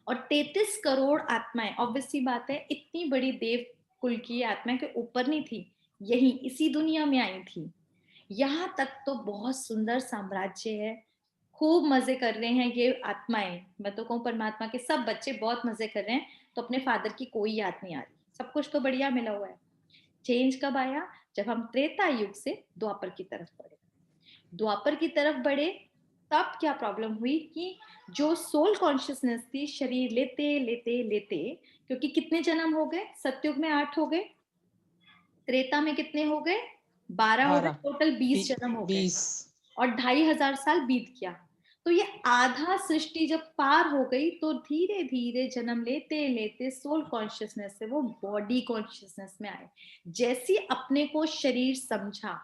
और 33 करोड़ आत्माएं, ऑब्वियसली बात है, इतनी बड़ी देव कुल की आत्माएं के ऊपर नहीं थी, यही इसी दुनिया में आई थी। यहाँ तक तो बहुत सुंदर साम्राज्य है, खूब मजे कर रहे हैं ये आत्माएं। मैं तो कहूँ परमात्मा के सब बच्चे बहुत मजे कर रहे हैं, तो अपने फादर की कोई याद नहीं आ रही, सब कुछ तो बढ़िया मिला हुआ है। चेंज कब आया? जब हम त्रेता युग से द्वापर की तरफ बढ़े। द्वापर की तरफ बढ़े तब क्या प्रॉब्लम हुई कि जो सोल कॉन्शियसनेस थी, शरीर लेते लेते लेते, क्योंकि कितने जन्म हो गए? सतयुग में 8 हो गए, त्रेता में कितने हो गए? 12 हो गए, टोटल 20 जन्म हो गए, और 2500 साल बीत गया। तो ये आधा सृष्टि जब पार हो गई, तो धीरे धीरे जन्म लेते लेते सोल कॉन्शियसनेस से वो बॉडी कॉन्शियसनेस में आए। जैसी अपने को शरीर समझा,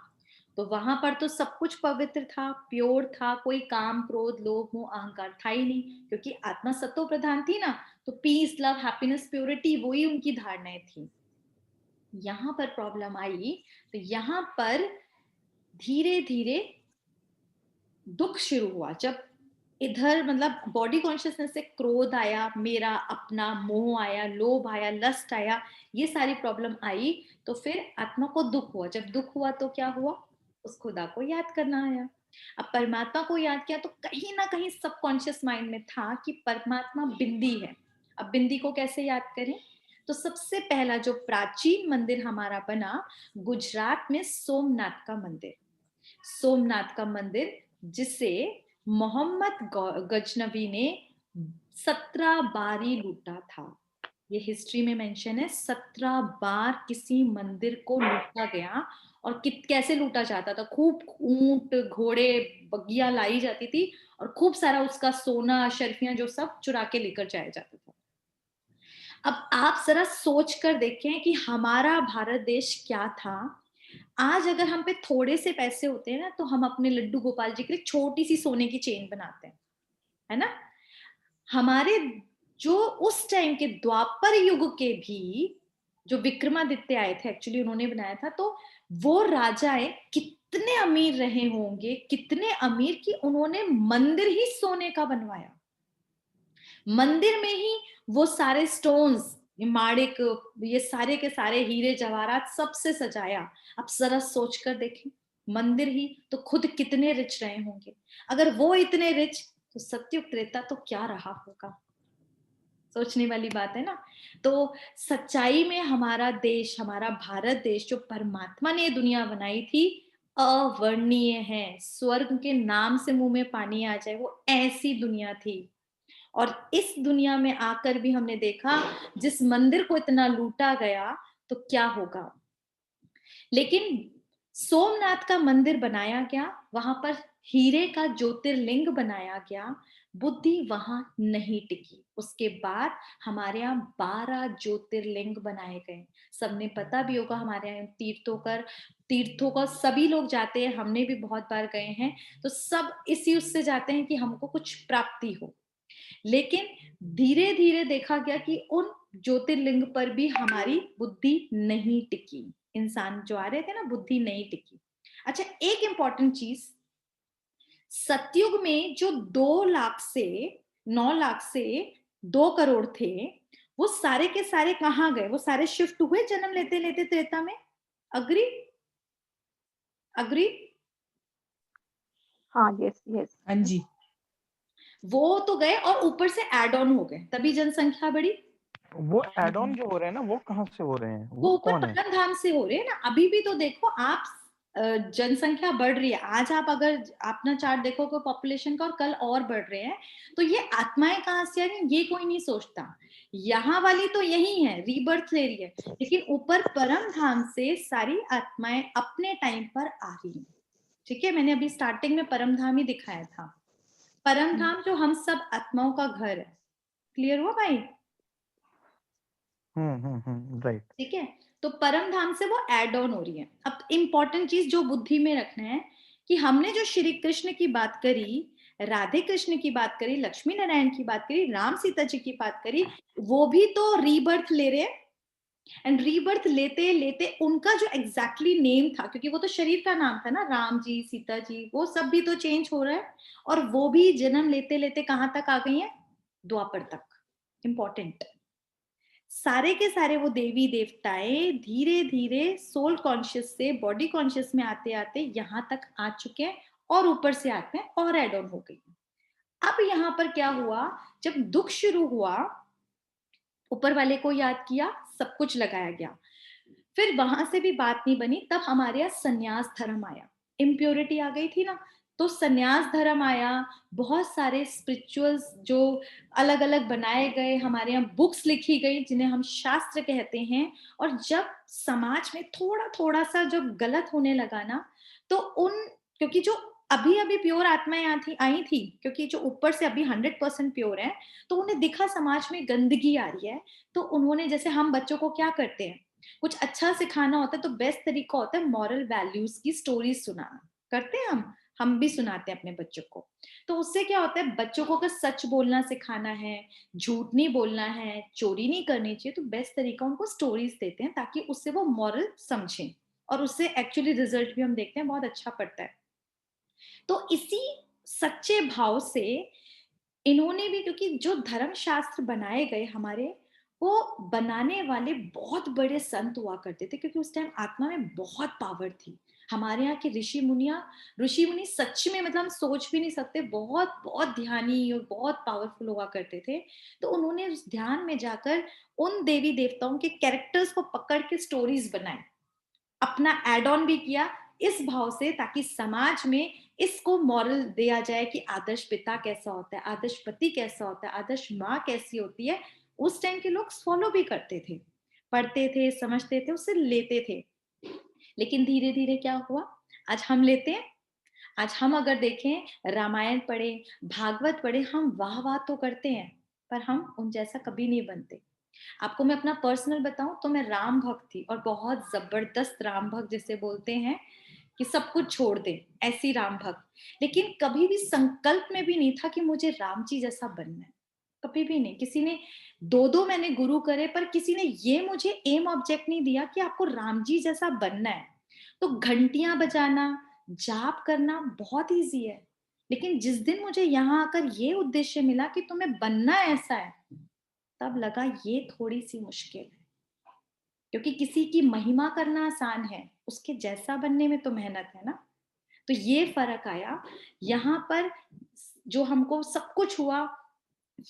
तो वहां पर तो सब कुछ पवित्र था, प्योर था, कोई काम क्रोध लोभ मोह अहंकार था ही नहीं, क्योंकि आत्मा सत्व प्रधान थी ना, तो पीस लव हैप्पीनेस प्योरिटी वही उनकी धारणाएं थी। यहाँ पर प्रॉब्लम आई, तो यहाँ पर धीरे धीरे दुख शुरू हुआ। जब इधर मतलब बॉडी कॉन्शियसनेस से क्रोध आया, मेरा अपना, मोह आया, लोभ आया, लस्ट आया, ये सारी प्रॉब्लम आई, तो फिर आत्मा को दुख हुआ। जब दुख हुआ तो क्या हुआ? उस खुदा को याद करना आया। अब परमात्मा को याद किया तो कहीं ना कहीं सबकॉन्शियस माइंड में था कि परमात्मा बिंदी है। अब बिंदी को कैसे याद करें? तो सबसे पहला जो प्राचीन मंदिर हमारा बना गुजरात में, सोमनाथ का मंदिर। सोमनाथ का मंदिर जिसे मोहम्मद गजनवी ने 17 बार ही लूटा था। ये हिस्ट्री में मेंशन है, 17 बार किसी मंदिर को लूटा गया। और कैसे लूटा जाता था? खूब ऊंट घोड़े बगिया लाई जाती थी, और खूब सारा उसका सोना शर्फियां जो सब चुरा के लेकर जाया जाता था। अब आप जरा सोच कर देखें कि हमारा भारत देश क्या था। आज अगर हम पे थोड़े से पैसे होते हैं ना, तो हम अपने लड्डू गोपाल जी के लिए छोटी सी सोने की चेन बनाते हैं, है ना। हमारे जो उस टाइम के द्वापर युग के भी जो विक्रमादित्य आए थे, एक्चुअली उन्होंने बनाया था, तो वो राजाएं कितने अमीर रहे होंगे, कितने अमीर कि उन्होंने मंदिर ही सोने का बनवाया। मंदिर में ही वो सारे स्टोन्स, माणिक, ये सारे के सारे हीरे जवाहरात सबसे सजाया। अब जरा सोच कर देखें, मंदिर ही तो खुद कितने रिच रहे होंगे। अगर वो इतने रिच, तो सत्युग त्रेता तो क्या रहा होगा? सोचने वाली बात है ना। तो सच्चाई में हमारा देश, हमारा भारत देश, जो परमात्मा ने दुनिया बनाई थी, अवर्णनीय है। स्वर्ग के नाम से मुंह में पानी आ जाए, वो ऐसी दुनिया थी। और इस दुनिया में आकर भी हमने देखा, जिस मंदिर को इतना लूटा गया, तो क्या होगा। लेकिन सोमनाथ का मंदिर बनाया गया, वहां पर हीरे का ज्योतिर्लिंग बनाया गया, बुद्धि वहां नहीं टिकी। उसके बाद हमारे यहाँ 12 ज्योतिर्लिंग बनाए गए। सबने पता भी होगा, हमारे यहाँ तीर्थों का सभी लोग जाते हैं, हमने भी बहुत बार गए हैं। तो सब इसी उससे जाते हैं कि हमको कुछ प्राप्ति हो। लेकिन धीरे धीरे देखा गया कि उन ज्योतिर्लिंग पर भी हमारी बुद्धि नहीं टिकी। इंसान जो आ रहे थे ना, बुद्धि नहीं टिकी। अच्छा, एक इंपॉर्टेंट चीज, सतयुग में जो 2 लाख से 9 लाख से 2 करोड़ थे, वो सारे के सारे कहाँ गए? वो सारे शिफ्ट हुए जन्म लेते लेते त्रेता में। अग्री? हाँ, यस यस। हाँ जी, वो तो गए और ऊपर से एड ऑन हो गए, तभी जनसंख्या बढ़ी। वो एड ऑन जो हो रहे हैं ना, वो कहाँ से हो रहे हैं? वो ऊपर कौन है? परम धाम से हो रहे हैं ना। अभी भी तो देखो आप, जनसंख्या बढ़ रही है, आज आप अगर अपना चार्ट देखोगे पॉपुलेशन का और कल और बढ़ रहे हैं, तो ये आत्माएं कहाँ से आ रही हैं ये कोई नहीं सोचता। यहाँ वाली तो यही है, रीबर्थ ले रही है, लेकिन ऊपर परम धाम से सारी आत्माएं अपने टाइम पर आ रही हैं। ठीक है, मैंने अभी स्टार्टिंग में परम धाम ही दिखाया था, परम धाम जो हम सब आत्माओं का घर है। क्लियर हुआ भाई? राइट। ठीक है, तो परम धाम से वो एड ऑन हो रही है। अब इंपॉर्टेंट चीज जो बुद्धि में रखना है कि हमने जो श्री कृष्ण की बात करी, राधे कृष्ण की बात करी, लक्ष्मी नारायण की बात करी, राम सीता जी की बात करी, वो भी तो रीबर्थ ले रहे हैं। एंड रीबर्थ लेते लेते उनका जो एग्जैक्टली नेम था, क्योंकि वो तो शरीर का नाम था ना, राम जी, सीता जी, वो सब भी तो चेंज हो रहा है, और वो भी जन्म लेते लेते कहां तक आ गई है? द्वापर तक। इंपॉर्टेंट, सारे के सारे वो देवी देवताएं धीरे धीरे सोल कॉन्शियस से बॉडी कॉन्शियस में आते आते यहां तक आ चुके हैं, और ऊपर से आत्माएं और एड ऑन हो गई। अब यहाँ पर क्या हुआ, जब दुख शुरू हुआ, ऊपर वाले को याद किया, सब कुछ लगाया गया, फिर वहां से भी बात नहीं बनी, तब हमारे यहाँ संन्यास धर्म आया। इम्प्योरिटी आ गई थी ना, तो संन्यास धर्म आया, बहुत सारे स्पिरिचुअल्स जो अलग अलग बनाए गए, हमारे यहाँ बुक्स लिखी गई जिन्हें हम शास्त्र कहते हैं। और जब समाज में थोड़ा थोड़ा सा जब गलत होने लगा ना, तो क्योंकि जो अभी अभी प्योर आत्माएं आई थी, क्योंकि जो ऊपर से अभी 100% प्योर है, तो उन्हें दिखा समाज में गंदगी आ रही है, तो उन्होंने, जैसे हम बच्चों को क्या करते हैं, कुछ अच्छा सिखाना होता है तो बेस्ट तरीका होता है मॉरल वैल्यूज की स्टोरीज सुनाना, करते हैं हम भी सुनाते हैं अपने बच्चों को। तो उससे क्या होता है, बच्चों को अगर सच बोलना सिखाना है, झूठ नहीं बोलना है, चोरी नहीं करनी चाहिए, तो बेस्ट तरीका उनको स्टोरीज देते हैं, ताकि उससे वो मॉरल समझें, और उससे एक्चुअली रिजल्ट भी हम देखते हैं बहुत अच्छा पड़ता है। तो इसी सच्चे भाव से इन्होंने भी, क्योंकि जो धर्म शास्त्र बनाए गए हमारे, वो बनाने वाले बहुत बड़े संत हुआ करते थे, क्योंकि उस टाइम आत्मा में बहुत पावर थी। हमारे यहाँ के ऋषि मुनि सच में, मतलब हम सोच भी नहीं सकते, बहुत बहुत ध्यानी और बहुत पावरफुल हुआ करते थे। तो उन्होंने उस ध्यान में जाकर उन देवी देवताओं के कैरेक्टर्स को पकड़ के स्टोरीज बनाए, अपना एड ऑन भी किया इस भाव से, ताकि समाज में इसको मॉरल दिया जाए कि आदर्श पिता कैसा होता है, आदर्श पति कैसा होता है, आदर्श माँ कैसी होती है। उस टाइम के लोग फॉलो भी करते थे, पढ़ते थे, समझते थे, उससे लेते थे। लेकिन धीरे धीरे क्या हुआ, आज हम लेते हैं। आज हम अगर देखें, रामायण पढ़े, भागवत पढ़े, हम वाह वाह तो करते हैं, पर हम उन जैसा कभी नहीं बनते। आपको मैं अपना पर्सनल बताऊं तो मैं राम भक्त थी, और बहुत जबरदस्त राम भक्त जिसे बोलते हैं कि सब कुछ छोड़ दे, ऐसी राम भक्त। लेकिन कभी भी संकल्प में भी नहीं था कि मुझे राम जी जैसा बनना है, कभी भी नहीं। किसी ने दो मैंने गुरु करे, पर किसी ने ये मुझे एम ऑब्जेक्ट नहीं दिया कि आपको राम जी जैसा बनना है। तो घंटियां बजाना, जाप करना बहुत ईजी है, लेकिन जिस दिन मुझे यहाँ आकर ये उद्देश्य मिला कि तुम्हें बनना ऐसा है, तब लगा ये थोड़ी सी मुश्किल है। क्योंकि किसी की महिमा करना आसान है, उसके जैसा बनने में तो मेहनत है ना। तो ये फर्क आया यहाँ पर। जो हमको सब कुछ हुआ,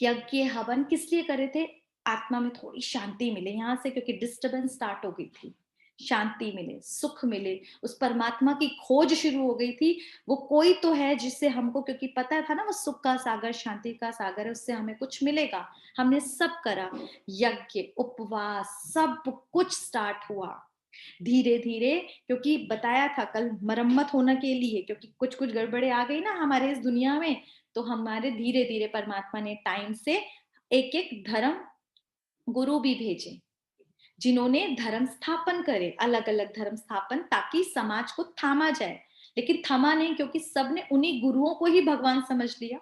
यज्ञ हवन किस लिए करे थे, आत्मा में थोड़ी शांति मिले यहाँ से, क्योंकि डिस्टरबेंस स्टार्ट हो गई थी, शांति मिले, सुख मिले, उस परमात्मा की खोज शुरू हो गई थी। वो कोई तो है जिससे हमको, क्योंकि पता था ना वो सुख का सागर, शांति का सागर है, उससे हमें कुछ मिलेगा। हमने सब करा, यज्ञ, उपवास, सब कुछ स्टार्ट हुआ धीरे धीरे, क्योंकि बताया था कल, मरम्मत होने के लिए, क्योंकि कुछ कुछ गड़बड़े आ गई ना हमारे इस दुनिया में। तो हमारे धीरे धीरे परमात्मा ने टाइम से एक एक धर्म गुरु भी भेजे, जिन्होंने धर्म स्थापन करे, अलग अलग धर्म स्थापन, ताकि समाज को थामा जाए। लेकिन थमा नहीं, क्योंकि सबने उन्हीं गुरुओं को ही भगवान समझ लिया।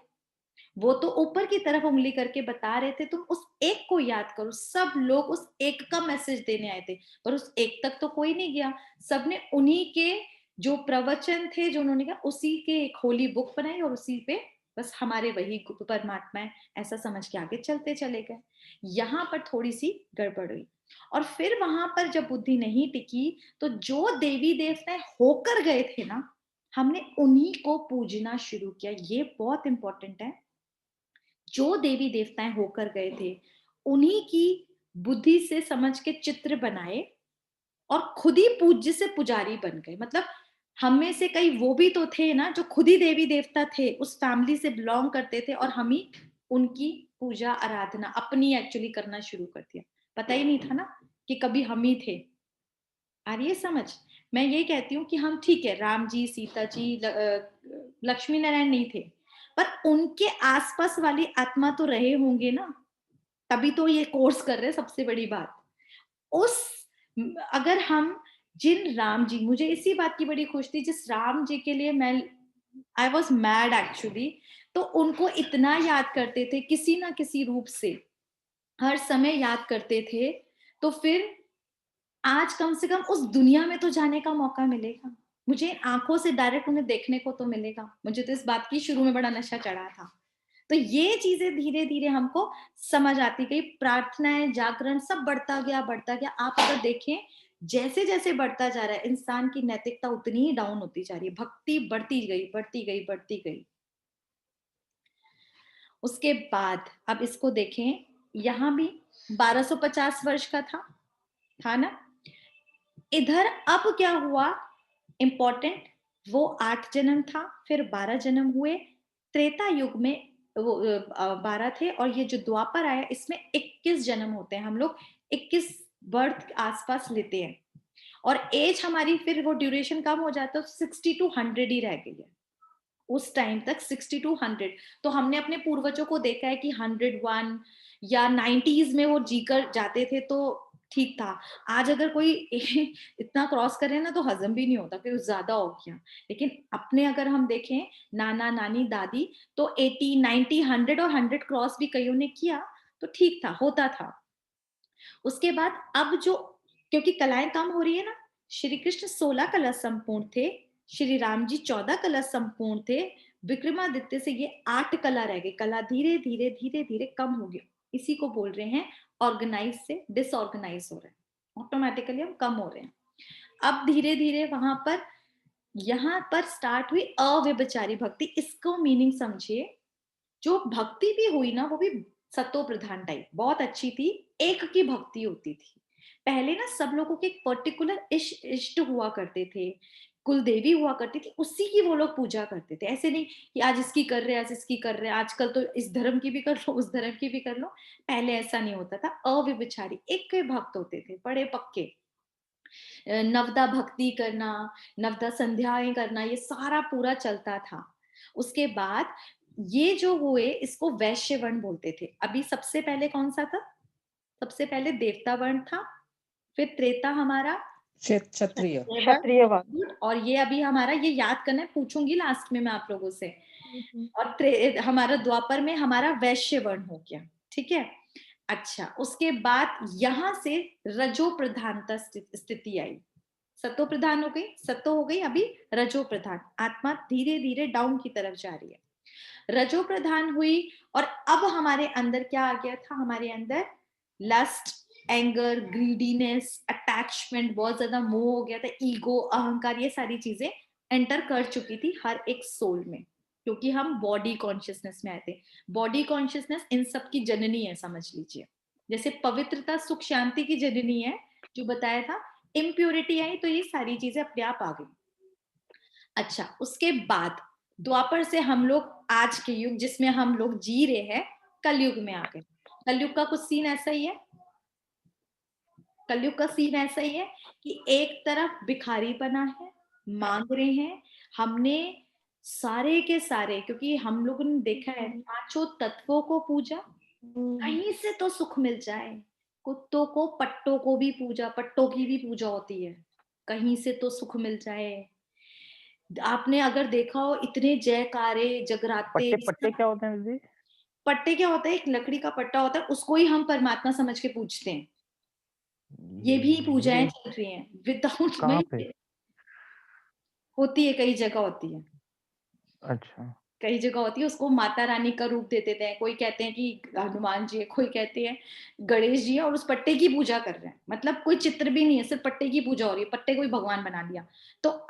वो तो ऊपर की तरफ उंगली करके बता रहे थे तुम उस एक को याद करो, सब लोग उस एक का मैसेज देने आए थे, पर उस एक तक तो कोई नहीं गया। सबने उन्हीं के जो प्रवचन थे, जो उन्होंने कहा, उसी के एक होली बुक बनाई, और उसी पे बस हमारे वही परमात्मा है ऐसा समझ के आगे चलते चले गए। यहाँ पर थोड़ी सी गड़बड़ हुई, और फिर वहां पर जब बुद्धि नहीं टिकी, तो जो देवी देवता होकर गए थे ना, हमने उन्हीं को पूजना शुरू किया। ये बहुत इंपॉर्टेंट है, जो देवी देवताएं होकर गए थे उन्हीं की बुद्धि से समझ के चित्र बनाए, और खुद ही पूज्य से पुजारी बन गए। मतलब हम में से कई वो भी तो थे ना जो खुद ही देवी देवता थे, उस फैमिली से बिलोंग करते थे, और हम ही उनकी पूजा आराधना अपनी एक्चुअली करना शुरू कर दिया। पता ही नहीं था ना कि कभी हम ही थे। आ रही है समझ? मैं ये कहती हूँ कि हम ठीक है, राम जी, सीता जी, लक्ष्मी नारायण नहीं थे, पर उनके आसपास वाली आत्मा तो रहे होंगे ना, तभी तो ये कोर्स कर रहे हैं। सबसे बड़ी बात उस, अगर हम जिन राम जी, मुझे इसी बात की बड़ी खुशी थी, जिस राम जी के लिए मैं आई वॉज मैड एक्चुअली, तो उनको इतना याद करते थे किसी ना किसी रूप से, हर समय याद करते थे, तो फिर आज कम से कम उस दुनिया में तो जाने का मौका मिलेगा, मुझे आंखों से डायरेक्ट उन्हें देखने को तो मिलेगा। मुझे तो इस बात की शुरू में बड़ा नशा चढ़ा था। तो ये चीजें धीरे धीरे हमको समझ आती गई, प्रार्थनाएं, जागरण सब बढ़ता गया। आप अगर देखें, जैसे जैसे बढ़ता जा रहा है, इंसान की नैतिकता उतनी ही डाउन होती जा रही है, भक्ति बढ़ती गई। उसके बाद अब इसको देखें, यहाँ भी 1250 वर्ष का था ना। इधर अब क्या हुआ इंपॉर्टेंट, वो 8 जन्म था, फिर 12 जन्म हुए। त्रेता युग में वो 12 थे, और ये जो द्वापर आया इसमें 21 जन्म होते हैं। हम लोग 21 बर्थ आसपास लेते हैं, और एज हमारी फिर वो ड्यूरेशन कम हो जाता है, 60 to 100 ही रह गई है उस टाइम तक, 60 to 100। तो हमने अपने पूर्वजों को देखा है कि 101 या 90s में वो जीकर जाते थे, तो ठीक था। आज अगर कोई इतना क्रॉस करे ना तो हजम भी नहीं होता, फिर ज्यादा हो गया। लेकिन अपने अगर हम देखें, नाना नानी दादी, तो 80 90 100 और 100 क्रॉस भी कईयों ने किया, तो ठीक था, होता था। उसके बाद अब जो, क्योंकि कलाएं कम हो रही है ना, श्री कृष्ण 16 कला संपूर्ण थे, श्री राम जी 14 कला संपूर्ण थे, विक्रमादित्य से ये 8 कला रह गई। कला धीरे धीरे कम हो गई। इसी को बोल रहे हैं ऑर्गेनाइज से डिसऑर्गेनाइज हो रहे हैं, ऑटोमेटिकली हम कम हो रहे हैं। अब धीरे धीरे वहां पर, यहाँ पर स्टार्ट हुई अव्यभिचारी भक्ति। इसको मीनिंग समझिए, जो भक्ति भी हुई ना, वो भी सतो प्रधान टाइप, बहुत अच्छी थी, एक की भक्ति होती थी। पहले ना सब लोगों के एक पर्टिकुलर इष्ट हुआ करते थे, कुल देवी हुआ करती थी, उसी की वो लोग पूजा करते थे। ऐसे नहीं कि आज इसकी कर रहे हैं, आज इसकी कर रहे हैं, आजकल तो इस धर्म की भी कर लो, उस धर्म की भी कर लो। पहले ऐसा नहीं होता था। अव्यभिचारी एक के भक्त होते थे, बड़े पक्के। नवदा भक्ति करना, नवदा संध्याएं करना, ये सारा पूरा चलता था। उसके बाद ये जो हुए, इसको वैश्य वर्ण बोलते थे। अभी सबसे पहले कौन सा था? सबसे पहले देवता वर्ण था, फिर त्रेता हमारा क्षत्रिय। क्षत्रिय वर्ण। और ये अभी हमारा, ये याद करना है, पूछूंगी लास्ट में मैं आप लोगों से। और हमारा द्वापर में हमारा वैश्य वर्ण हो गया, ठीक है। अच्छा, उसके बाद यहां से रजो प्रधानता स्थिति आई। सतो प्रधान हो गई, सतो हो गई, अभी रजो प्रधान। आत्मा धीरे धीरे डाउन की तरफ जा रही है। रजो प्रधान हुई, और अब हमारे अंदर क्या आ गया था? हमारे अंदर लस्ट, एंगर, ग्रीडीनेस, अटैचमेंट, बहुत ज्यादा मोह हो गया था, ईगो, अहंकार, ये सारी चीजें एंटर कर चुकी थी हर एक सोल में, क्योंकि हम बॉडी कॉन्शियसनेस में आए थे। बॉडी कॉन्शियसनेस इन सब की जननी है, समझ लीजिए। जैसे पवित्रता, सुख, शांति की जननी है, जो बताया था। इम्प्योरिटी आई तो ये सारी चीजें अपने आप आ गई। अच्छा, उसके बाद द्वापर से हम लोग आज के युग जिसमें हम लोग जी रहे हैं, कलयुग में आ गए। कलयुग का कुछ सीन ऐसा ही है, कलयुग का सीन ऐसा ही है कि एक तरफ भिखारीपना है, मांग रहे हैं। हमने सारे के सारे, क्योंकि हम लोगों ने देखा है, पांचों तत्वों को पूजा, कहीं से तो सुख मिल जाए। कुत्तों को, पट्टों को भी पूजा, पट्टों की भी पूजा होती है, कहीं से तो सुख मिल जाए। आपने अगर देखा हो, इतने जयकारे, जगराते। पट्टे क्या होते हैं दीदी? पट्टे क्या होता है? एक लकड़ी का पट्टा होता है, उसको ही हम परमात्मा समझ के पूजते हैं। ये भी पूजाएं चल रही हैं विदाउट कहाँ पे? में, होती है, कई जगह होती है। अच्छा, कई जगह होती है, उसको माता रानी का रूप दे देते हैं। कोई कहते हैं कि हनुमान जी है, कोई कहते हैं गणेश जी है, और उस पट्टे की पूजा कर रहे हैं। मतलब कोई चित्र भी नहीं है, सिर्फ पट्टे की पूजा हो रही है, पट्टे को ही भगवान बना लिया। तो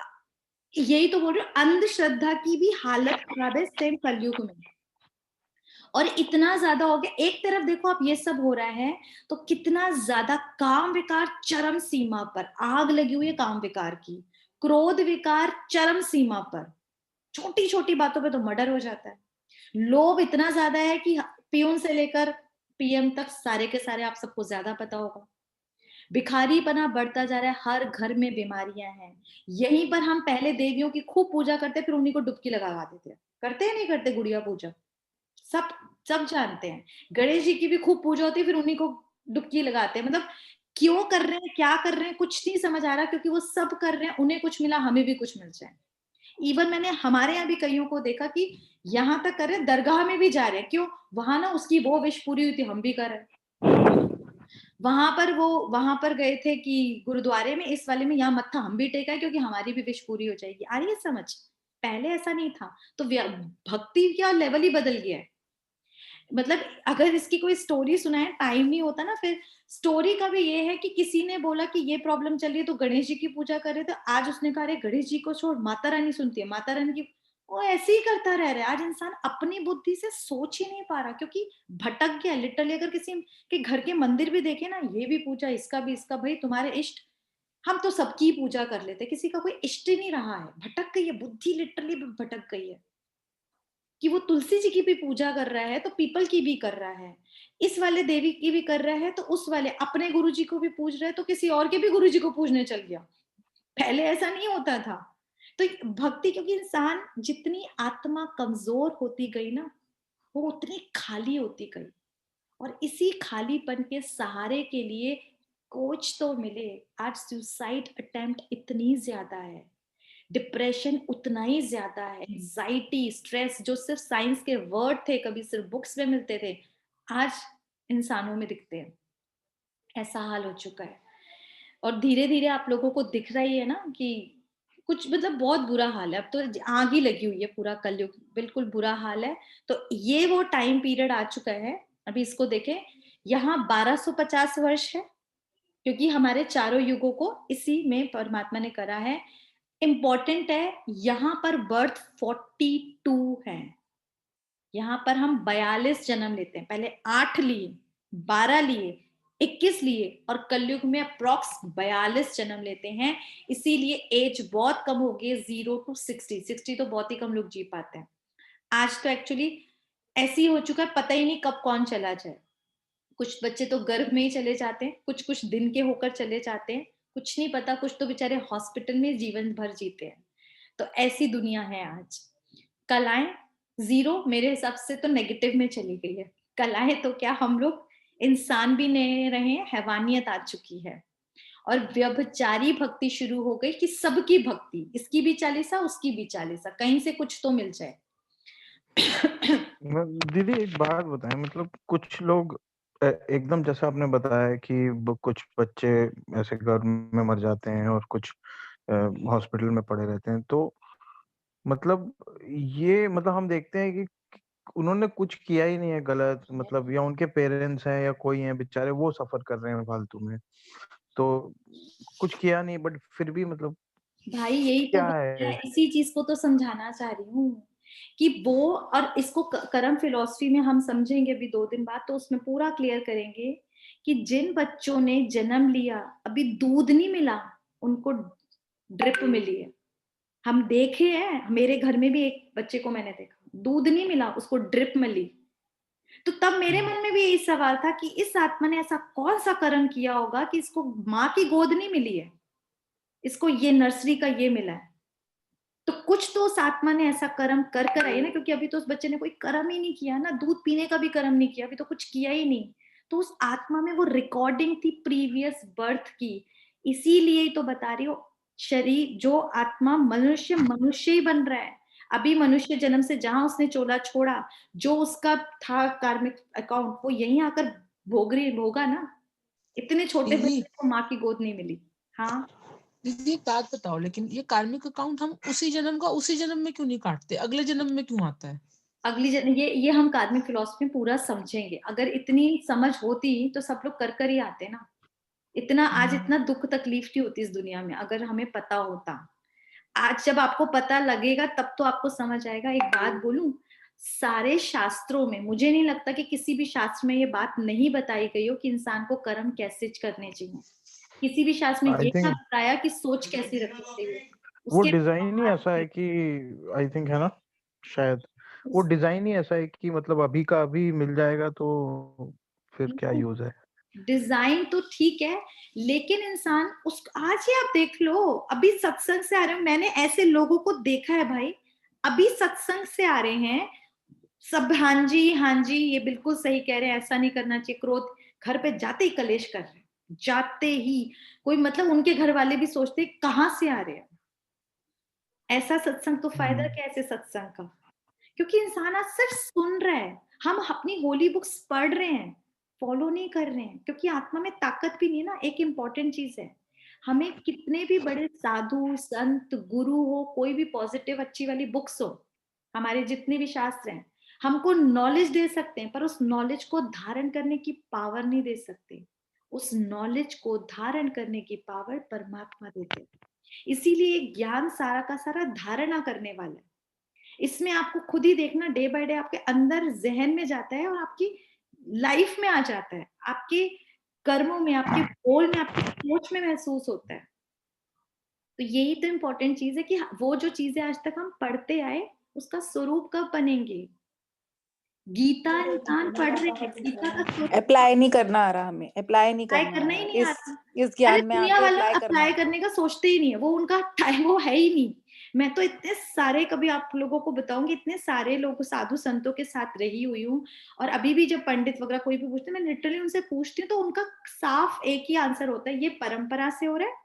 यही तो बोल रही हूँ, अंधश्रद्धा की भी हालत खराब है सेम कलयुग में। और इतना ज्यादा हो गया, एक तरफ देखो आप, ये सब हो रहा है, तो कितना ज्यादा काम विकार चरम सीमा पर, आग लगी हुई है काम विकार की। क्रोध विकार चरम सीमा पर, छोटी छोटी बातों पे तो मर्डर हो जाता है। लोभ इतना ज्यादा है कि पियून से लेकर पीएम तक सारे के सारे आप सबको ज्यादा पता होगा। भिखारीपना बढ़ता जा रहा है, हर घर में बीमारियां हैं। यहीं पर हम पहले देवियों की खूब पूजा करते, फिर उन्हीं को डुबकी लगा देते। करते हैं नहीं करते गुड़िया पूजा, सब सब जानते हैं। गणेश जी की भी खूब पूजा होती है, फिर उन्हीं को डुबकी लगाते हैं। मतलब क्यों कर रहे हैं, क्या कर रहे हैं, कुछ नहीं समझ आ रहा, क्योंकि वो सब कर रहे हैं, उन्हें कुछ मिला, हमें भी कुछ मिल जाए। इवन मैंने हमारे यहाँ भी कईयों को देखा कि यहाँ तक कर रहे हैं, दरगाह में भी जा रहे हैं। क्यों? वहां ना उसकी वो विश पूरी हुई थी, हम भी कर रहे हैं। वहां पर गए थे कि गुरुद्वारे में इस वाले में यहाँ मत्था हम भी टेका है, क्योंकि हमारी भी विश पूरी हो जाएगी। आ रही है समझ? पहले ऐसा नहीं था। तो भक्ति का लेवल ही बदल गया है। मतलब अगर इसकी कोई स्टोरी सुनाए, टाइम नहीं होता ना, फिर स्टोरी का भी ये है कि किसी ने बोला कि ये प्रॉब्लम चल रही है तो गणेश जी की पूजा करे, तो आज उसने कहा गणेश जी को छोड़, माता रानी सुनती है, माता रानी की, वो ऐसे ही करता रह रहा है। आज इंसान अपनी बुद्धि से सोच ही नहीं पा रहा, क्योंकि भटक गया लिटरली। अगर किसी के घर के मंदिर भी देखे ना, ये भी पूजा, इसका भी, इसका, भाई तुम्हारे इष्ट, हम तो सबकी पूजा कर लेते, किसी का कोई इष्ट ही नहीं रहा है। भटक गई है बुद्धि, लिटरली भटक गई है कि वो तुलसी जी की भी पूजा कर रहा है तो पीपल की भी कर रहा है, इस वाले देवी की भी कर रहा है, तो उस वाले अपने गुरु जी को भी पूज रहा है, तो किसी और के भी गुरु जी को पूजने चल गया। पहले ऐसा नहीं होता था। तो भक्ति, क्योंकि इंसान जितनी आत्मा कमजोर होती गई ना, वो उतनी खाली होती गई। और इसी खालीपन के सहारे के लिए कोच तो मिले। आज सुसाइड अटेम्प्ट इतनी ज्यादा है, डिप्रेशन उतना ही ज्यादा है, एंजाइटी, स्ट्रेस, जो सिर्फ साइंस के वर्ड थे, कभी सिर्फ बुक्स में मिलते थे, आज इंसानों में दिखते हैं। ऐसा हाल हो चुका है। और धीरे धीरे आप लोगों को दिख रही है ना कि कुछ, मतलब बहुत बुरा हाल है। अब तो आग ही लगी हुई है, पूरा कलयुग बिल्कुल बुरा हाल है। तो ये वो टाइम पीरियड आ चुका है। अभी इसको देखें, यहाँ 1250 वर्ष है, क्योंकि हमारे चारों युगों को इसी में परमात्मा ने करा है। इंपॉर्टेंट है, यहाँ पर बर्थ 42 है। यहाँ पर हम 42 जन्म लेते हैं। पहले 8 लिए, 12 लिए, 21 लिए, और कलयुग में अप्रॉक्स 42 जन्म लेते हैं। इसीलिए एज बहुत कम हो गई, 0 to 60। 60 तो बहुत ही कम लोग जी पाते हैं। आज तो एक्चुअली ऐसी हो चुका है, पता ही नहीं कब कौन चला जाए। कुछ बच्चे तो गर्भ में ही चले जाते हैं, कुछ कुछ दिन के होकर चले जाते हैं, कुछ नहीं पता। कुछ तो बेचारे हॉस्पिटल में जीवन भर जीते हैं। तो ऐसी दुनिया है आज। कलाएं 0 मेरे हिसाब से तो नेगेटिव में चली गई है। कलाएं तो क्या, हम लोग इंसान भी नहीं रहे, हैवानियत आ चुकी है। और व्यभिचारी भक्ति शुरू हो गई कि सबकी भक्ति, इसकी भी 40, उसकी भी 40, कहीं से कुछ तो मिल जाए। दीदी एक बात बताएं, मतलब कुछ लोग एकदम जैसा आपने बताया कि कुछ बच्चे ऐसे घर में मर जाते हैं और कुछ हॉस्पिटल में पड़े रहते हैं, तो मतलब ये, मतलब हम देखते हैं कि उन्होंने कुछ किया ही नहीं है गलत, मतलब या उनके पेरेंट्स हैं या कोई हैं बेचारे, वो सफर कर रहे हैं फालतू में, तो कुछ किया नहीं, बट फिर भी मतलब भाई यही तो क्या है, है? इसी चीज को तो समझाना चाह रही हूँ कि वो, और इसको कर्म फिलॉसफी में हम समझेंगे अभी 2 दिन बाद, तो उसमें पूरा क्लियर करेंगे कि जिन बच्चों ने जन्म लिया, अभी दूध नहीं मिला, उनको ड्रिप मिली है। हम देखे हैं, मेरे घर में भी एक बच्चे को मैंने देखा, दूध नहीं मिला, उसको ड्रिप मिली। तो तब मेरे मन में भी यही सवाल था कि इस आत्मा ने ऐसा कौन सा कर्म किया होगा कि इसको माँ की गोद नहीं मिली है, इसको ये नर्सरी का ये मिला है। तो कुछ तो उस आत्मा ने ऐसा कर्म कर कर आई ना, क्योंकि अभी तो उस बच्चे ने कोई कर्म ही नहीं किया ना, दूध पीने का भी कर्म नहीं किया, अभी तो कुछ किया ही नहीं। तो उस आत्मा में वो रिकॉर्डिंग थी प्रीवियस बर्थ की। इसीलिए ही तो बता रही हूँ, शरीर जो आत्मा मनुष्य मनुष्य ही बन रहा है। अभी मनुष्य जन्म से जहां उसने चोला छोड़ा, जो उसका था कार्मिक अकाउंट, वो यहीं आकर भोगा ना। इतने छोटे दीदी बच्चे को माँ की गोद नहीं मिली। हाँ दीदी एक बात बताओ, लेकिन ये कार्मिक अकाउंट हम उसी जन्म का उसी जन्म में क्यों नहीं काटते, अगले जन्म में क्यों आता है? अगली ये हम कार्मिक फिलॉसफी में पूरा समझेंगे। अगर इतनी समझ होती तो सब लोग कर ही आते ना। इतना आज इतना दुख तकलीफ नहीं होती इस दुनिया में, अगर हमें पता होता। आज जब आपको पता लगेगा तब तो आपको समझ आएगा। एक बात बोलूं, सारे शास्त्रों में मुझे नहीं लगता कि किसी भी शास्त्र में ये बात नहीं बताई गई हो कि इंसान को कर्म कैसे करने चाहिए। किसी भी शास्त्र में आई ये ना थिंक बताया कि सोच कैसी रखनी चाहिए। वो उसके डिजाइन ही बाद ऐसा है कि आई थिंक है ना, शायद वो डिजाइन ही ऐसा है कि मतलब अभी का अभी मिल जाएगा तो फिर क्या यूज है। डिजाइन तो ठीक है, लेकिन इंसान उस आज ही आप देख लो, अभी सत्संग से आ रहे हो, मैंने ऐसे लोगों को देखा है भाई, अभी सत्संग से आ रहे हैं सब, हाँ जी ये बिल्कुल सही कह रहे हैं, ऐसा नहीं करना चाहिए, क्रोध, घर पे जाते ही कलेश कर रहे हैं, जाते ही कोई मतलब उनके घर वाले भी सोचते हैं कहाँ से आ रहे हैं। ऐसा सत्संग तो फायदा क्या ऐसे सत्संग का, क्योंकि इंसान आज सिर्फ सुन रहा है, हम अपनी होली बुक्स पढ़ रहे हैं, फॉलो नहीं कर रहे हैं, क्योंकि आत्मा में ताकत भी नहीं है ना। एक इंपॉर्टेंट चीज है, हमें कितने भी बड़े साधु संत गुरु हो, कोई भी पॉजिटिव अच्छी वाली बुक्स हो, हमारे जितने भी शास्त्र हैं, हमको नॉलेज दे सकते हैं, पर उस नॉलेज को धारण करने की पावर नहीं दे सकते। उस नॉलेज को धारण करने की पावर परमात्मा देते हैं। इसीलिए ज्ञान सारा का सारा धारणा करने वाला है। इसमें आपको खुद ही देखना, डे बाय डे आपके अंदर जहन में जाता है और आपकी लाइफ में आ जाता है, आपके कर्मों में, आपके बोल में, आपकी सोच में महसूस होता है। तो यही तो इम्पोर्टेंट चीज है कि वो जो चीजें आज तक हम पढ़ते आए उसका स्वरूप कब बनेंगे। गीता इंसान पढ़ रहे हैं, गीता का स्वरूप अप्लाई नहीं करना आ रहा, हमें अप्लाई नहीं अप्लाई करना करना आ ही रहा, नहीं आ रहा। इस अरे ज्ञान में दुनिया आके वाला अप्लाई करना अप्लाई करने का सोचते ही नहीं है, वो उनका टाइम वो है ही नहीं। मैं तो इतने सारे, कभी आप लोगों को बताऊंगी, इतने सारे लोग साधु संतों के साथ रही हुई हूँ, और अभी भी जब पंडित वगैरह कोई भी पूछते हैं, मैं लिटरली उनसे पूछती हूँ तो उनका साफ एक ही आंसर होता है, ये परंपरा से हो रहा है,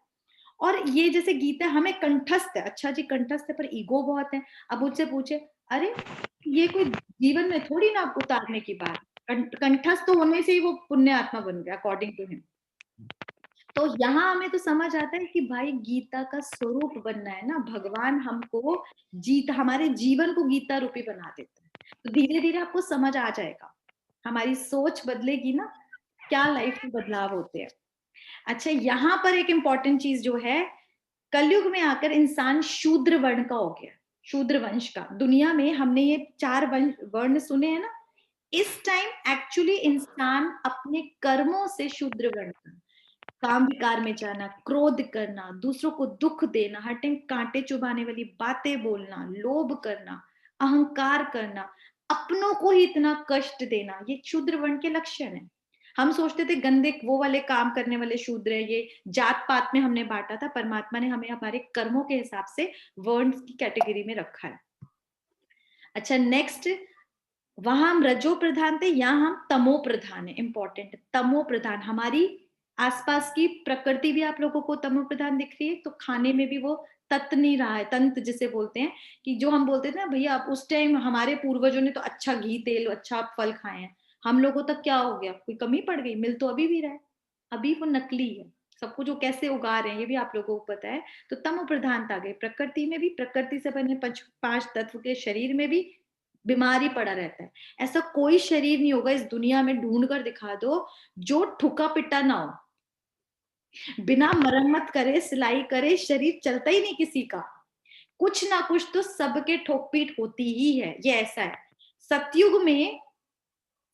और ये जैसे गीता हमें कंठस्थ है, अच्छा जी कंठस्थ है, पर ईगो बहुत है। अब मुझसे पूछे, अरे ये कोई जीवन में थोड़ी ना उतारने की बात, कंठस्थ तो होने से ही वो पुण्य आत्मा बन गया अकॉर्डिंग टू हिम। तो यहाँ हमें तो समझ आता है कि भाई गीता का स्वरूप बनना है ना, भगवान हमको हमारे जीवन को गीता रूपी बना देता है। तो धीरे धीरे आपको समझ आ जाएगा, हमारी सोच बदलेगी ना, क्या लाइफ में बदलाव होते हैं। अच्छा, यहाँ पर एक इंपॉर्टेंट चीज जो है, कलयुग में आकर इंसान शूद्र वर्ण का हो गया, शूद्र वंश का। दुनिया में हमने ये 4 वर्ण सुने हैं ना, इस टाइम एक्चुअली इंसान अपने कर्मों से शूद्र वर्ण का, काम विकार में जाना, क्रोध करना, दूसरों को दुख देना, हर टाइम कांटे चुभाने वाली बातें बोलना, लोभ करना, अहंकार करना, अपनों को ही इतना कष्ट देना, ये शूद्र वर्ण के लक्षण है। हम सोचते थे गंदे वो वाले काम करने वाले शूद्र है, ये जात पात में हमने बांटा था, परमात्मा ने हमें हमारे कर्मों के हिसाब से वर्ण की कैटेगरी में रखा है। अच्छा नेक्स्ट, वहां हम रजो प्रधान थे, यहाँ हम तमो प्रधान है। इंपॉर्टेंट, तमो प्रधान, हमारी आसपास की प्रकृति भी आप लोगों को तमो प्रधान दिख रही है, तो खाने में भी वो तत्व नहीं रहा है, तंत्र जिसे बोलते हैं, कि जो हम बोलते थे ना भैया आप उस टाइम हमारे पूर्वजों ने तो अच्छा घी तेल अच्छा फल खाए हैं, हम लोगों तक क्या हो गया, कोई कमी पड़ गई, मिल तो अभी भी रहा है, अभी वो नकली है, सब कुछ वो कैसे उगा रहे हैं ये भी आप लोगों को पता है। तो तमो प्रधानता आ गई, प्रकृति में भी, प्रकृति से बने 5 तत्व के शरीर में भी बीमारी पड़ा रहता है। ऐसा कोई शरीर नहीं होगा इस दुनिया में, ढूंढ कर दिखा दो जो ठुका पिटा ना हो, बिना मरम्मत करे सिलाई करे शरीर चलता ही नहीं किसी का, कुछ ना कुछ तो सबके ठोक पीट होती ही है, ये ऐसा है। सतयुग में